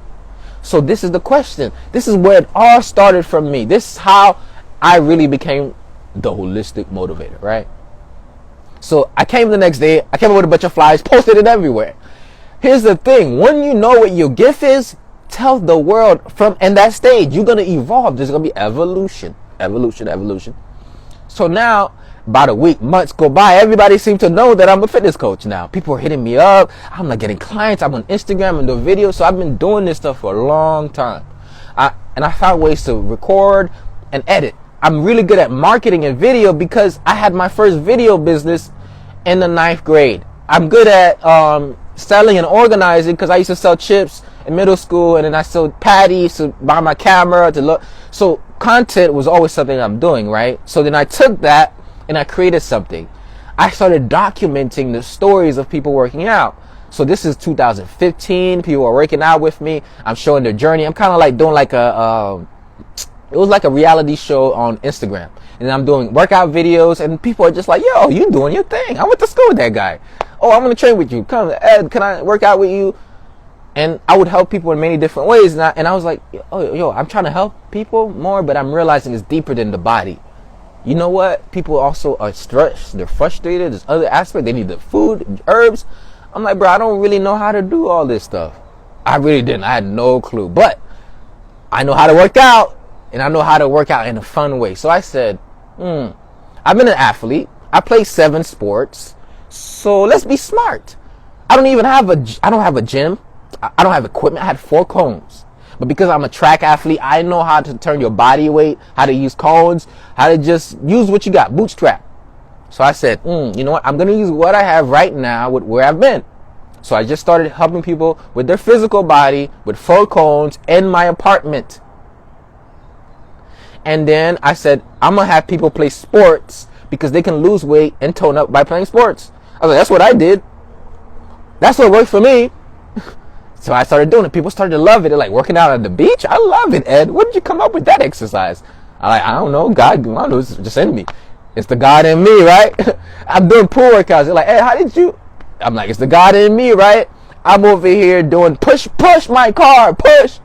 So this is the question. This is where it all started from me. This is how I really became the holistic motivator, right? So I came the next day. I came up with a bunch of flyers, posted it everywhere. Here's the thing. When you know what your gift is, tell the world from in that stage. You're going to evolve. There's going to be evolution. Evolution. So now, about a week, months go by, everybody seems to know that I'm a fitness coach now. People are hitting me up. I'm not getting clients. I'm on Instagram and do videos. So I've been doing this stuff for a long time. And I found ways to record and edit. I'm really good at marketing and video because I had my first video business in the 9th grade. I'm good at selling and organizing because I used to sell chips in middle school, and then I sold patties to buy my camera to look. So content was always something I'm doing, right? So then I took that and I created something. I started documenting the stories of people working out. So this is 2015. People are working out with me. I'm showing their journey. I'm kind of like doing like it was like a reality show on Instagram. And I'm doing workout videos, and people are just like, yo, you doing your thing. I went to school with that guy. Oh, I'm going to train with you. Come, Ed, can I work out with you? And I would help people in many different ways. And I was like, yo, I'm trying to help people more, but I'm realizing it's deeper than the body. You know what? People also are stressed. They're frustrated. There's other aspects. They need the food, herbs. I'm like, bro, I don't really know how to do all this stuff. I really didn't. I had no clue. But I know how to work out, and I know how to work out in a fun way. So I said, I've been an athlete. I play 7 sports. So let's be smart. I don't have a gym. I don't have equipment. I had 4 cones. But because I'm a track athlete, I know how to turn your body weight, how to use cones, how to just use what you got, bootstrap. So I said, you know what? I'm going to use what I have right now with where I've been. So I just started helping people with their physical body with 4 cones in my apartment. And then I said, I'm going to have people play sports because they can lose weight and tone up by playing sports. I was like, that's what I did. That's what worked for me. So I started doing it. People started to love it. They're like, working out at the beach? I love it, Ed. When did you come up with that exercise? I'm like, I don't know. God, I don't know. It's just in me. It's the God in me, right? I'm doing pool workouts. They're like, Ed, how did you? I'm like, it's the God in me, right? I'm over here doing push my car, push.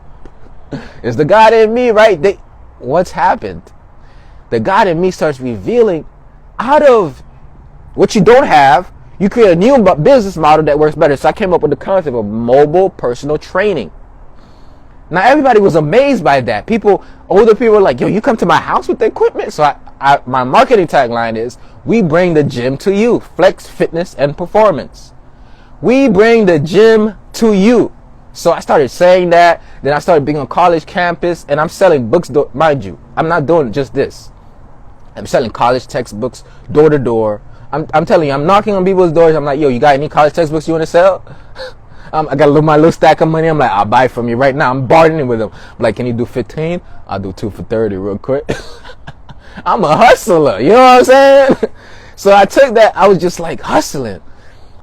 It's the God in me, right? What's happened? The God in me starts revealing out of what you don't have, you create a new business model that works better. So I came up with the concept of mobile personal training. Now everybody was amazed by that. Older people were like, yo, you come to my house with the equipment? So my marketing tagline is, we bring the gym to you. Flex, fitness, and performance. We bring the gym to you. So I started saying that. Then I started being on college campus, and I'm selling books. Mind you, I'm not doing just this. I'm selling college textbooks door to door. I'm telling you, I'm knocking on people's doors. I'm like, yo, you got any college textbooks you want to sell? I got my little stack of money. I'm like, I'll buy from you right now. I'm bartering with them. I'm like, can you do 15? I'll do 2 for 30 real quick. I'm a hustler. You know what I'm saying? So I took that. I was just like hustling.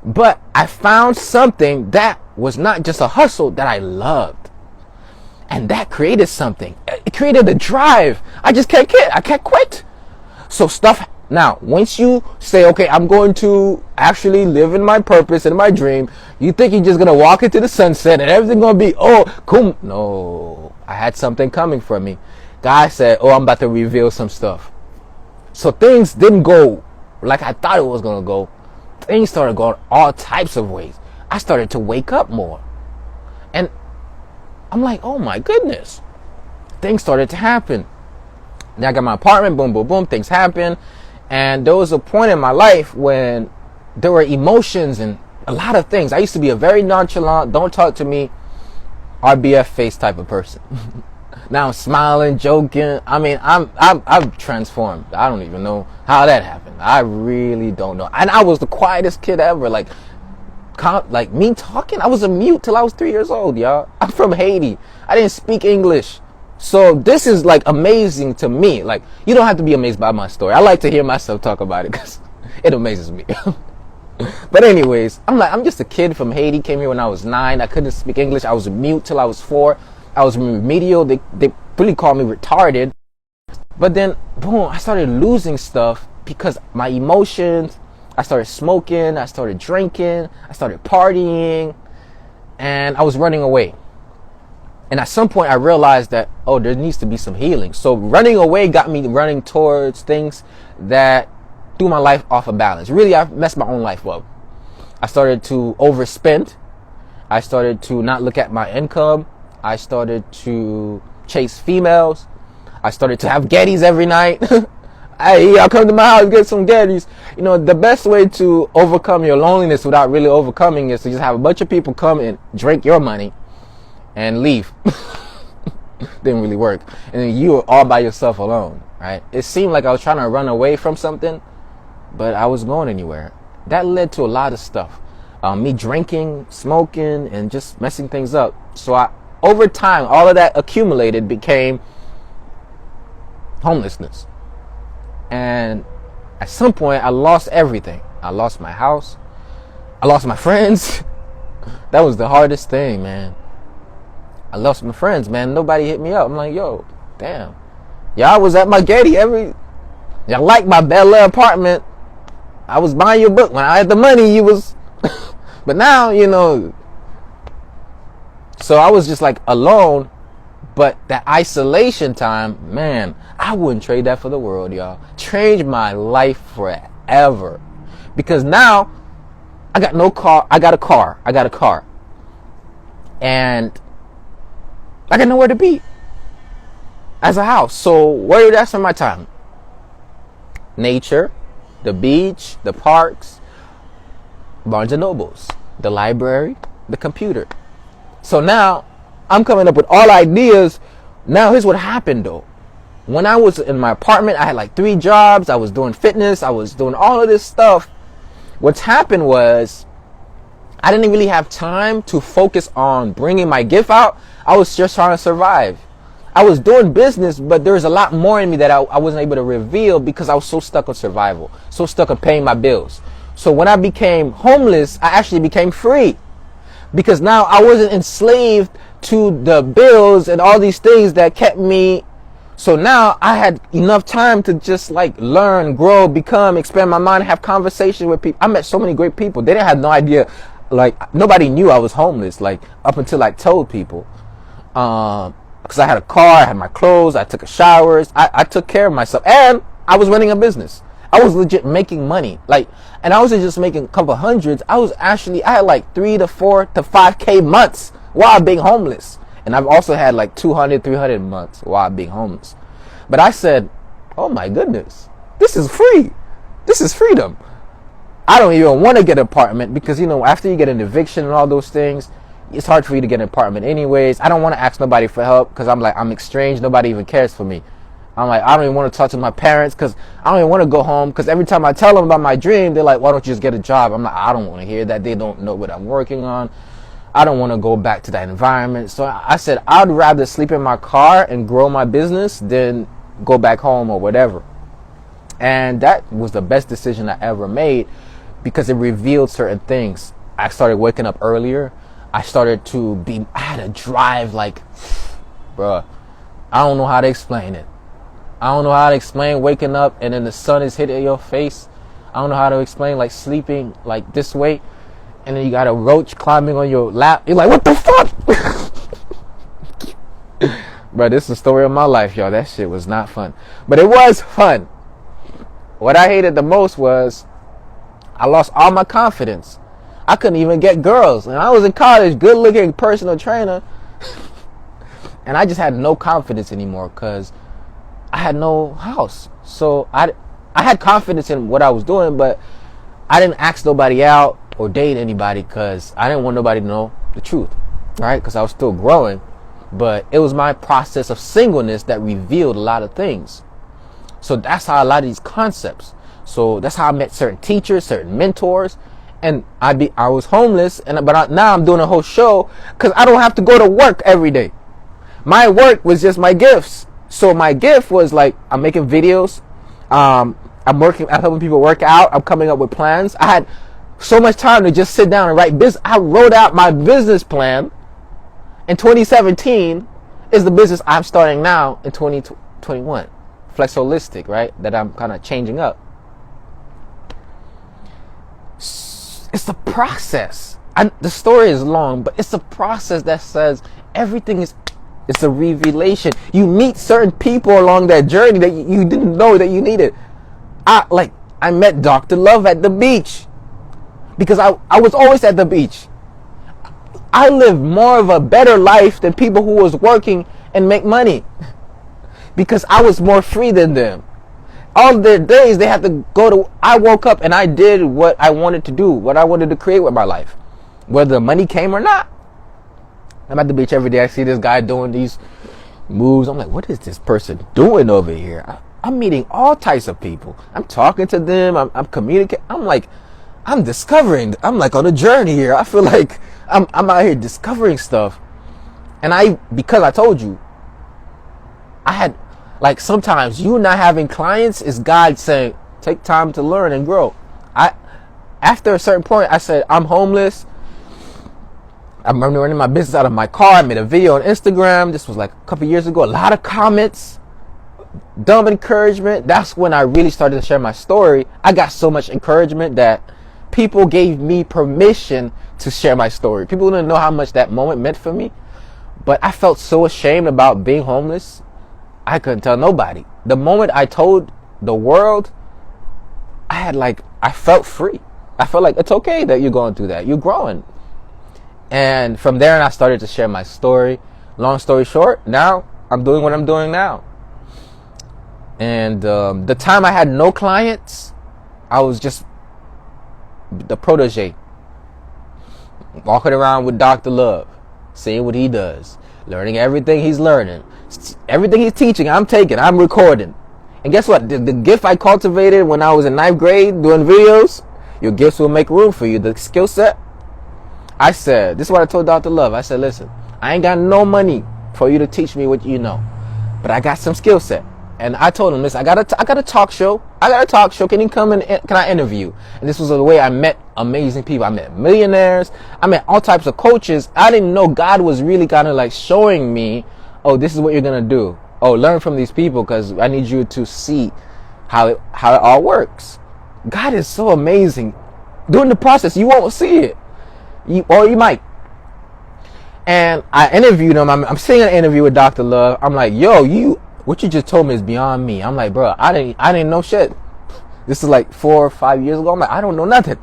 But I found something that was not just a hustle that I loved. And that created something. It created a drive. I just can't quit. I can't quit. So now, once you say, okay, I'm going to actually live in my purpose and my dream, you think you're just going to walk into the sunset and everything's going to be, oh, cool. No, I had something coming for me. God said, oh, I'm about to reveal some stuff. So things didn't go like I thought it was going to go. Things started going all types of ways. I started to wake up more. And I'm like, oh my goodness. Things started to happen. Then I got my apartment, boom, boom, boom, things happen. And there was a point in my life when there were emotions and a lot of things. I used to be a very nonchalant, don't talk to me, RBF face type of person. Now I'm smiling, joking. I mean, I've transformed. I don't even know how that happened. I really don't know. And I was the quietest kid ever. Like me talking, I was a mute till I was 3 years old, y'all. I'm from Haiti. I didn't speak English. So this is like amazing to me. Like, you don't have to be amazed by my story. I like to hear myself talk about it because it amazes me. But anyways, I'm just a kid from Haiti. Came here when I was 9. I couldn't speak English. I was a mute till I was 4. I was remedial. They really called me retarded. But then, boom, I started losing stuff because my emotions. I started smoking. I started drinking. I started partying. And I was running away. And at some point I realized that, oh, there needs to be some healing. So running away got me running towards things that threw my life off of balance. Really, I messed my own life up. I started to overspend. I started to not look at my income. I started to chase females. I started to have Gettys every night. Hey, y'all come to my house, get some Gettys. You know, the best way to overcome your loneliness without really overcoming is to just have a bunch of people come and drink your money and leave. Didn't really work. And then you were all by yourself alone, right? It seemed like I was trying to run away from something, but I wasn't going anywhere. That led to a lot of stuff. Me drinking, smoking, and just messing things up. So over time, all of that accumulated became homelessness. And at some point, I lost everything. I lost my house. I lost my friends. That was the hardest thing, man. I lost my friends, man. Nobody hit me up. I'm like, yo, damn. Y'all was at my Getty y'all liked my Bel Air apartment. I was buying your book. When I had the money, you was... But now, you know... So I was just like alone. But that isolation time, man, I wouldn't trade that for the world, y'all. Changed my life forever. Because now, I got no car. I got a car. And I got nowhere to be as a house. So where did I spend my time? Nature, the beach, the parks, Barnes and Nobles, the library, the computer. So now I'm coming up with all ideas. Now here's what happened though. When I was in my apartment, I had like 3 jobs. I was doing fitness. I was doing all of this stuff. What's happened was I didn't really have time to focus on bringing my gift out. I was just trying to survive. I was doing business, but there was a lot more in me that I wasn't able to reveal because I was so stuck on survival, so stuck on paying my bills. So when I became homeless, I actually became free because now I wasn't enslaved to the bills and all these things that kept me. So now I had enough time to just like learn, grow, become, expand my mind, have conversations with people. I met so many great people. They didn't have no idea. Like nobody knew I was homeless, like up until I told people. Because I had a car, I had my clothes, I took showers, I took care of myself, and I was running a business. I was legit making money, like, and I wasn't just making a couple hundreds. I had like 3 to 4 to 5K months while being homeless, and I've also had like 200, 300 months while being homeless. But I said, oh my goodness, this is free. This is freedom. I don't even want to get an apartment because, you know, after you get an eviction and all those things, it's hard for you to get an apartment anyways. I don't want to ask nobody for help because I'm like, I'm estranged. Nobody even cares for me. I'm like, I don't even want to talk to my parents because I don't even want to go home because every time I tell them about my dream, they're like, why don't you just get a job? I'm like, I don't want to hear that. They don't know what I'm working on. I don't want to go back to that environment. So I said, I'd rather sleep in my car and grow my business than go back home or whatever. And that was the best decision I ever made because it revealed certain things. I started waking up earlier. I had a drive like, bruh, I don't know how to explain it. I don't know how to explain waking up and then the sun is hitting your face. I don't know how to explain like sleeping like this way and then you got a roach climbing on your lap. You're like, what the fuck? Bruh, this is the story of my life, y'all. That shit was not fun. But it was fun. What I hated the most was I lost all my confidence. I couldn't even get girls. And I was in college, good looking personal trainer. And I just had no confidence anymore because I had no house. So I had confidence in what I was doing, but I didn't ask nobody out or date anybody because I didn't want nobody to know the truth, right? Because I was still growing. But it was my process of singleness that revealed a lot of things. So that's how a lot of these concepts. So that's how I met certain teachers, certain mentors. And I was homeless, but now I'm doing a whole show because I don't have to go to work every day. My work was just my gifts. So my gift was like I'm making videos. I'm helping people work out. I'm coming up with plans. I had so much time to just sit down and write business. I wrote out my business plan in 2017. Is the business I'm starting now in 2021. Flex Holistic, right? That I'm kind of changing up. It's the process. The story is long, but it's a process that says everything it's a revelation. You meet certain people along that journey that you didn't know that you needed. I met Dr. Love at the beach because I was always at the beach. I lived more of a better life than people who was working and make money because I was more free than them. All their days they had to go to. I woke up and I did what I wanted to do, what I wanted to create with my life, whether the money came or not. I'm at the beach every day. I see this guy doing these moves. I'm like, what is this person doing over here? I'm meeting all types of people. I'm talking to them. I'm communicating. I'm discovering. I'm like on a journey here. I feel like I'm out here discovering stuff. And because I told you, I had. Like sometimes you not having clients is God saying, take time to learn and grow. After a certain point, I said, I'm homeless. I'm running my business out of my car. I made a video on Instagram. This was like a couple years ago. A lot of comments, dumb encouragement. That's when I really started to share my story. I got so much encouragement that people gave me permission to share my story. People didn't know how much that moment meant for me. But I felt so ashamed about being homeless. I couldn't tell nobody. The moment I told the world, I felt free. I felt like it's okay that you're going through that. You're growing. And from there, I started to share my story. Long story short, now I'm doing what I'm doing now. And the time I had no clients, I was just the protege. Walking around with Dr. Love, seeing what he does. learning everything he's learning. Everything he's teaching, I'm taking, I'm recording. And guess what? The gift I cultivated when I was in 9th grade doing videos, your gifts will make room for you. The skill set, I said, this is what I told Dr. Love. I said, listen, I ain't got no money for you to teach me what you know, but I got some skill set. And I told him, listen, I got a talk show. Can you come and can I interview? And this was the way I met amazing people. I met millionaires. I met all types of coaches. I didn't know God was really kind of like showing me, oh, this is what you're going to do. Oh, learn from these people because I need you to see how it all works. God is so amazing. During the process, you won't see it. Or you might. And I interviewed him. I'm seeing an interview with Dr. Love. I'm like, yo, what you just told me is beyond me. I'm like, bro, I didn't know shit. This is like 4 or 5 years ago. I'm like, I don't know nothing.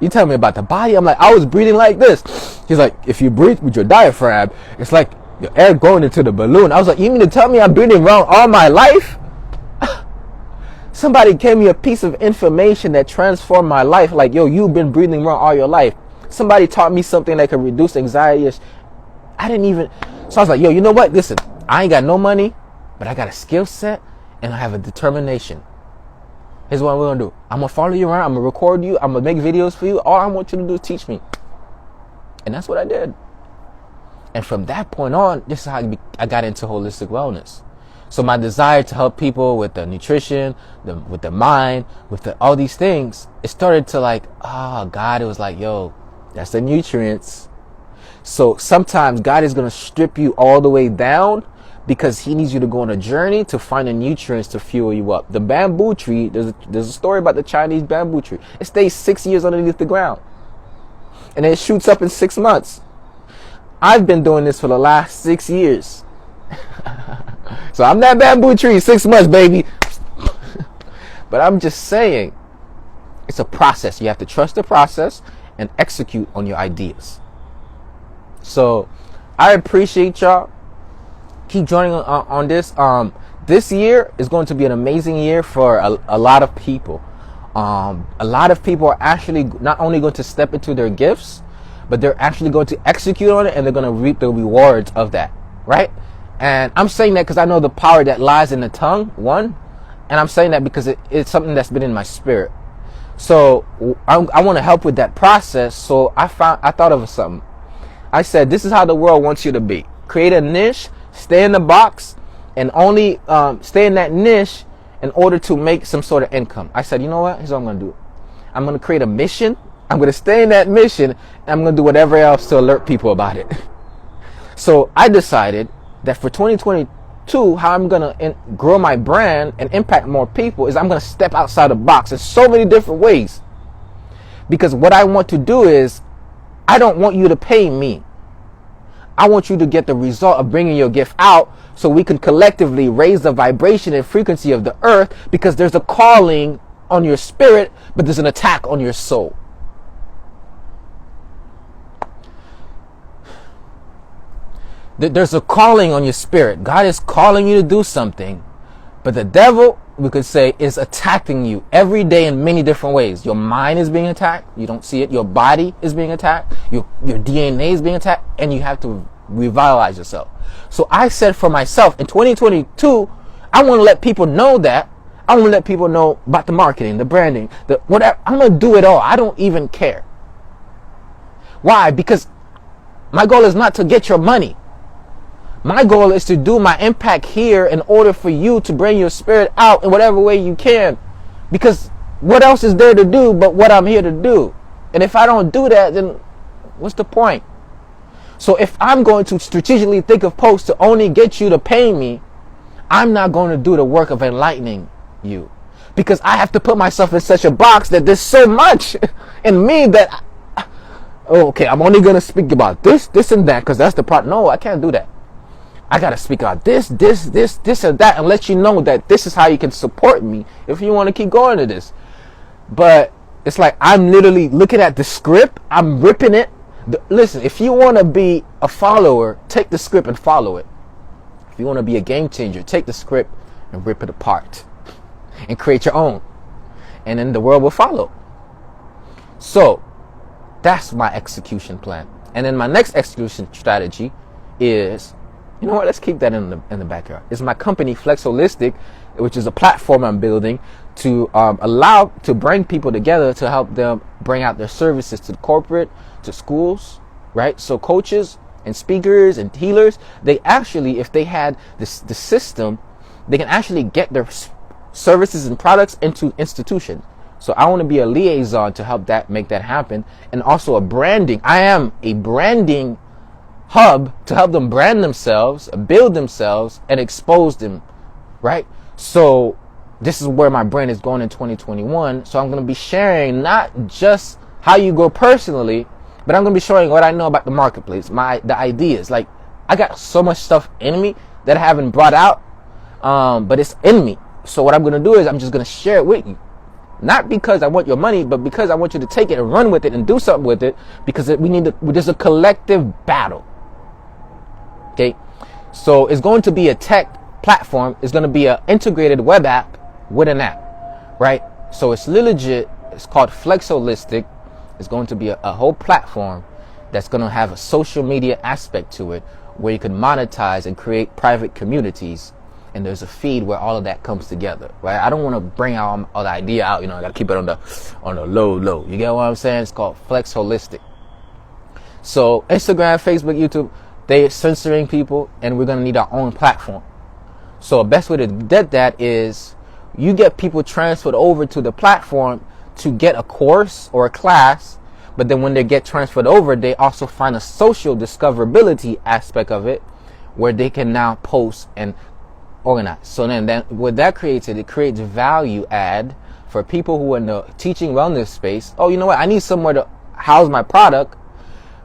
You tell me about the body. I'm like, I was breathing like this. He's like, if you breathe with your diaphragm, it's like your air going into the balloon. I was like, you mean to tell me I'm breathing wrong all my life? Somebody gave me a piece of information that transformed my life. Like, yo, you've been breathing wrong all your life. Somebody taught me something that could reduce anxiety. I didn't even. So I was like, yo, you know what? Listen, I ain't got no money, but I got a skill set and I have a determination. Here's what we're going to do. I'm going to follow you around. I'm going to record you. I'm going to make videos for you. All I want you to do is teach me. And that's what I did. And from that point on, this is how I got into holistic wellness. So my desire to help people with the nutrition, with the mind, with all these things, it started to like, God, it was like, yo, that's the nutrients. So sometimes God is going to strip you all the way down because he needs you to go on a journey to find the nutrients to fuel you up. The bamboo tree, there's a story about the Chinese bamboo tree. It stays 6 years underneath the ground. And it shoots up in 6 months. I've been doing this for the last 6 years. So I'm that bamboo tree, 6 months, baby. But I'm just saying, it's a process. You have to trust the process and execute on your ideas. So I appreciate y'all. Keep joining on this. This year is going to be an amazing year for a lot of people. A lot of people are actually not only going to step into their gifts, but they're actually going to execute on it and they're going to reap the rewards of that, right? And I'm saying that because I know the power that lies in the tongue, one. And I'm saying that because it's something that's been in my spirit. So I want to help with that process. So I thought of something. I said, this is how the world wants you to be. Create a niche, stay in the box, and only stay in that niche in order to make some sort of income. I said, you know what? Here's what I'm going to do. I'm going to create a mission. I'm going to stay in that mission, and I'm going to do whatever else to alert people about it. So I decided that for 2022, how I'm going to grow my brand and impact more people is I'm going to step outside the box in so many different ways. Because what I want to do is, I don't want you to pay me. I want you to get the result of bringing your gift out so we can collectively raise the vibration and frequency of the earth, because there's a calling on your spirit, but there's an attack on your soul. There's a calling on your spirit. God is calling you to do something, but the devil, we could say, is attacking you every day in many different ways. Your mind is being attacked. You don't see it. Your body is being attacked. Your DNA is being attacked, and you have to revitalize yourself. So I said for myself, in 2022, I want to let people know that. I want to let people know about the marketing, the branding, the whatever. I'm going to do it all. I don't even care. Why? Because my goal is not to get your money. My goal is to do my impact here in order for you to bring your spirit out in whatever way you can. Because what else is there to do but what I'm here to do? And if I don't do that, then what's the point? So if I'm going to strategically think of posts to only get you to pay me, I'm not going to do the work of enlightening you. Because I have to put myself in such a box that there's so much in me that, okay, I'm only going to speak about this, and that, because that's the part. No, I can't do that. I got to speak about this, and that, and let you know that this is how you can support me if you want to keep going to this. But it's like I'm literally looking at the script. I'm ripping it. Listen, if you want to be a follower, take the script and follow it. If you want to be a game changer, take the script and rip it apart and create your own. And then the world will follow. So that's my execution plan. And then my next execution strategy is, you know what, let's keep that in the backyard. It's my company, Flex Holistic, which is a platform I'm building to allow to bring people together to help them bring out their services to the corporate, to schools, right? So coaches and speakers and healers, they actually, if they had the system, they can actually get their services and products into institutions. So I want to be a liaison to help that make that happen, and also a branding. I am a branding hub to help them brand themselves, build themselves, and expose them, right? So this is where my brand is going in 2021. So I'm going to be sharing not just how you grow personally, but I'm going to be showing what I know about the marketplace, the ideas. Like, I got so much stuff in me that I haven't brought out, but it's in me. So what I'm going to do is I'm just going to share it with you. Not because I want your money, but because I want you to take it and run with it and do something with it, because there's a collective battle. Okay, so it's going to be a tech platform. It's going to be an integrated web app with an app, right? So it's legit. It's called Flex Holistic. It's going to be a whole platform that's going to have a social media aspect to it, where you can monetize and create private communities. And there's a feed where all of that comes together, right? I don't want to bring all the idea out. I got to keep it on the low. You get what I'm saying? It's called Flex Holistic. So Instagram, Facebook, YouTube, they're censoring people, and we're going to need our own platform. So the best way to get that is you get people transferred over to the platform to get a course or a class, but then when they get transferred over, they also find a social discoverability aspect of it, where they can now post and organize. So then what that creates, it creates value add for people who are in the teaching wellness space. Oh, you know what? I need somewhere to house my product,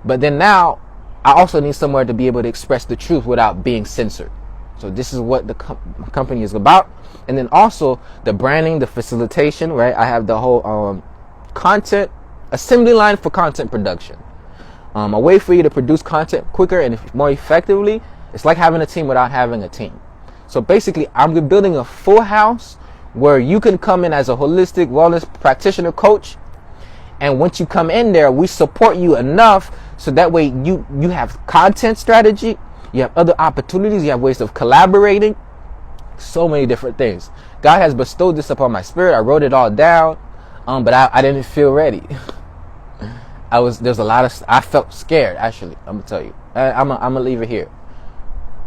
but then now I also need somewhere to be able to express the truth without being censored. So this is what the company is about. And then also the branding, the facilitation, right? I have the whole content assembly line for content production. A way for you to produce content quicker and more effectively. It's like having a team without having a team. So basically, I'm building a full house where you can come in as a holistic wellness practitioner coach. And once you come in there, we support you enough so that way you have content strategy, you have other opportunities, you have ways of collaborating, so many different things. God has bestowed this upon my spirit. I wrote it all down, but I didn't feel ready. I felt scared, actually. I'm gonna tell you. I'm gonna leave it here.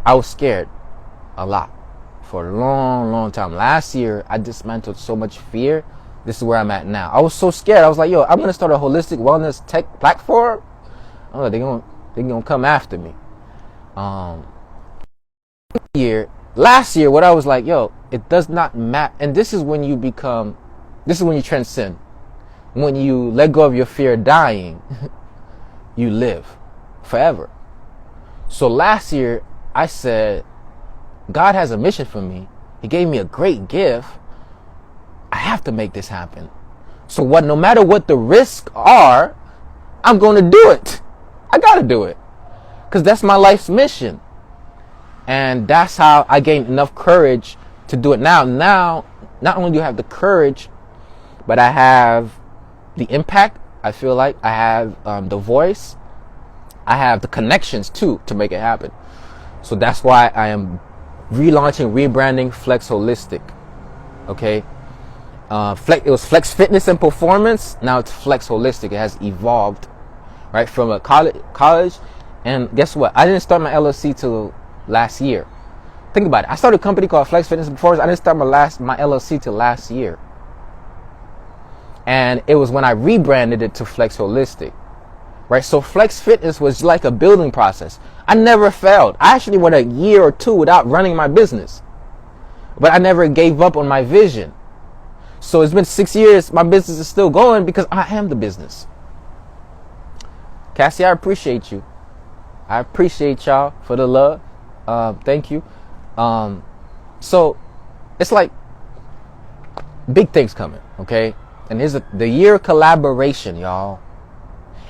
I was scared a lot for a long time. Last year, I dismantled so much fear. This is where I'm at now. I was so scared. I was like, yo, I'm gonna start a holistic wellness tech platform. Oh, they're gonna come after me. Last year, what I was like, yo, it does not matter. And this is when you transcend. When you let go of your fear of dying, you live forever. So last year, I said, God has a mission for me. He gave me a great gift. I have to make this happen. So no matter what the risks are, I'm going to do it. I got to do it. Because that's my life's mission. And that's how I gained enough courage to do it now. Now, not only do I have the courage, but I have the impact. I feel like I have the voice. I have the connections too to make it happen. So that's why I am relaunching, rebranding Flex Holistic. Okay. It was Flex Fitness and Performance. Now it's Flex Holistic. It has evolved, right, from a college. And guess what? I didn't start my LLC till last year. Think about it. I started a company called Flex Fitness and Performance. I didn't start my LLC till last year. And it was when I rebranded it to Flex Holistic, right? So Flex Fitness was like a building process. I never failed. I actually went a year or two without running my business, but I never gave up on my vision. So it's been 6 years. My business is still going because I am the business. Cassie, I appreciate you. I appreciate y'all for the love. Thank you. So it's like big things coming, okay? And here's the year of collaboration, y'all.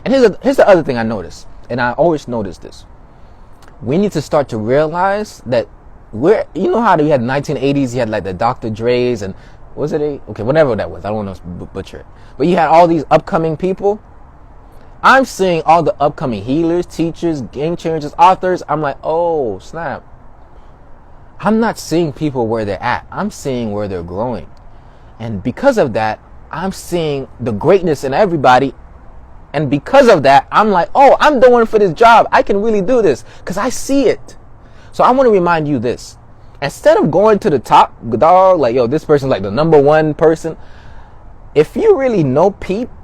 And here's the other thing I noticed, and I always notice this. We need to start to realize that you know how we had 1980s, you had like the Dr. Dre's and whatever that was. I don't want to butcher it. But you had all these upcoming people. I'm seeing all the upcoming healers, teachers, game changers, authors. I'm like, oh, snap. I'm not seeing people where they're at. I'm seeing where they're growing. And because of that, I'm seeing the greatness in everybody. And because of that, I'm like, oh, I'm the one for this job. I can really do this because I see it. So I want to remind you this. Instead of going to the top dog, like, yo, this person's like the number one person. If you really know people,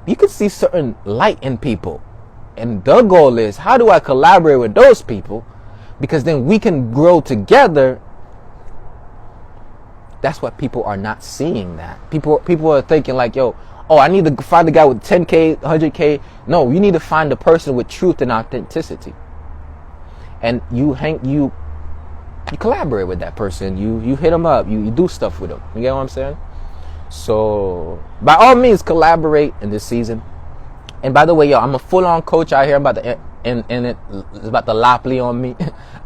you can see certain light in people. And the goal is, how do I collaborate with those people? Because then we can grow together. That's what people are not seeing that. People are thinking like, yo, oh, I need to find the guy with 10K, 100K. No, you need to find the person with truth and authenticity. And you collaborate with that person. You hit them up. You do stuff with them. You get what I'm saying? So by all means, collaborate in this season. And by the way, yo, I'm a full-on coach out here. I'm about to it's about to loply on me.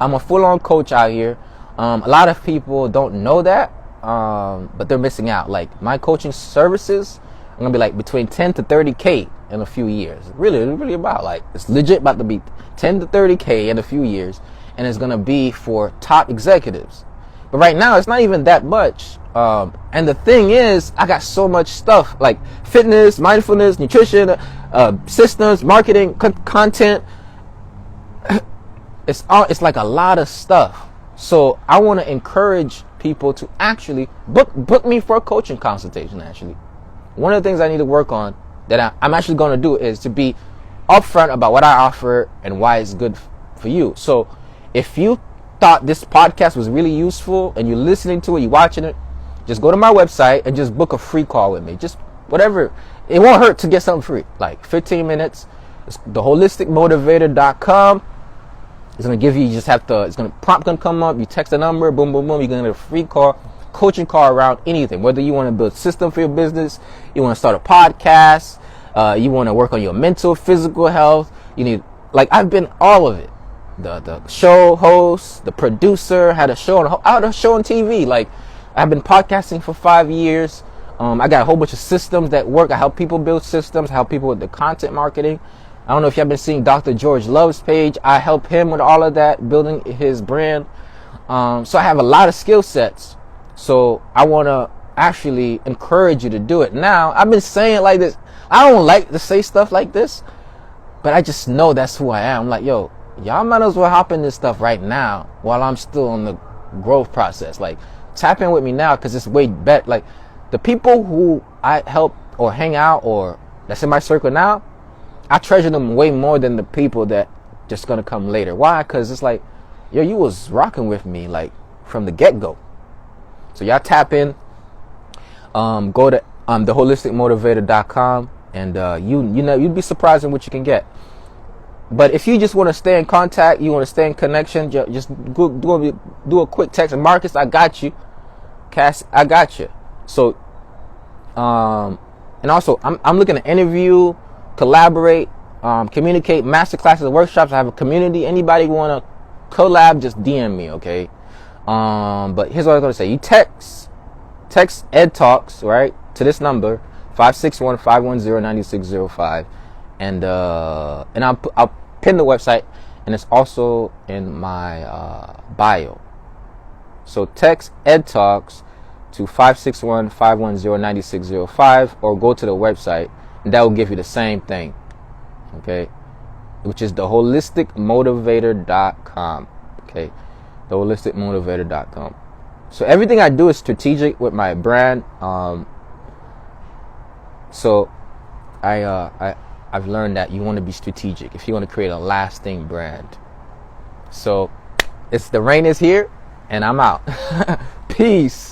I'm a full-on coach out here. A lot of people don't know that, but they're missing out. Like, my coaching services, I'm gonna be like between 10 to 30K in a few years. Really about, like, it's legit about to be 10 to 30K in a few years, and it's gonna be for top executives. But right now, it's not even that much. And the thing is, I got so much stuff like fitness, mindfulness, nutrition, systems, marketing, content. It's like a lot of stuff. So I want to encourage people to actually book me for a coaching consultation. Actually, one of the things I need to work on that I'm actually going to do is to be upfront about what I offer and why it's good for you. So if you thought this podcast was really useful and you're listening to it, you're watching it, just go to my website and just book a free call with me. Just whatever. It won't hurt to get something free. Like 15 minutes. It's theholisticmotivator.com. It's going to give you, it's going to prompt going to come up. You text the number, boom, boom, boom. You're going to get a free call, coaching call around anything. Whether you want to build a system for your business, you want to start a podcast, you want to work on your mental, physical health. You need, like, I've been all of it. The show host, the producer, I had a show on TV. Like, I've been podcasting for 5 years. I got a whole bunch of systems that work. I help people build systems, I help people with the content marketing. I don't know if y'all been seeing Dr. George Love's page. I help him with all of that, building his brand. So I have a lot of skill sets. So I want to actually encourage you to do it. Now, I've been saying it like this. I don't like to say stuff like this, but I just know that's who I am. I'm like, yo, y'all might as well hop in this stuff right now while I'm still in the growth process. Like, tap in with me now because it's way better. Like, the people who I help or hang out or that's in my circle now, I treasure them way more than the people that just gonna come later. Why? Because it's like, yo, you was rocking with me like from the get-go. So y'all tap in, go to theholisticmotivator.com, and you'd be surprised at what you can get. But if you just want to stay in contact, you want to stay in connection, just do a quick text. And Marcus, I got you. Cass, I got you. So, and also, I'm looking to interview, collaborate, communicate, masterclasses, workshops. I have a community. Anybody want to collab, just DM me, okay? But here's what I was going to say. You text Ed Talks, right, to this number, 561-510-9605. And I'll pin the website, and it's also in my bio. So text Ed Talks to 561-510-9605, or go to the website, and that will give you the same thing, okay, which is theholisticmotivator.com, okay, theholisticmotivator.com. So everything I do is strategic with my brand. So I've learned that you want to be strategic if you want to create a lasting brand. So the rain is here, and I'm out. Peace.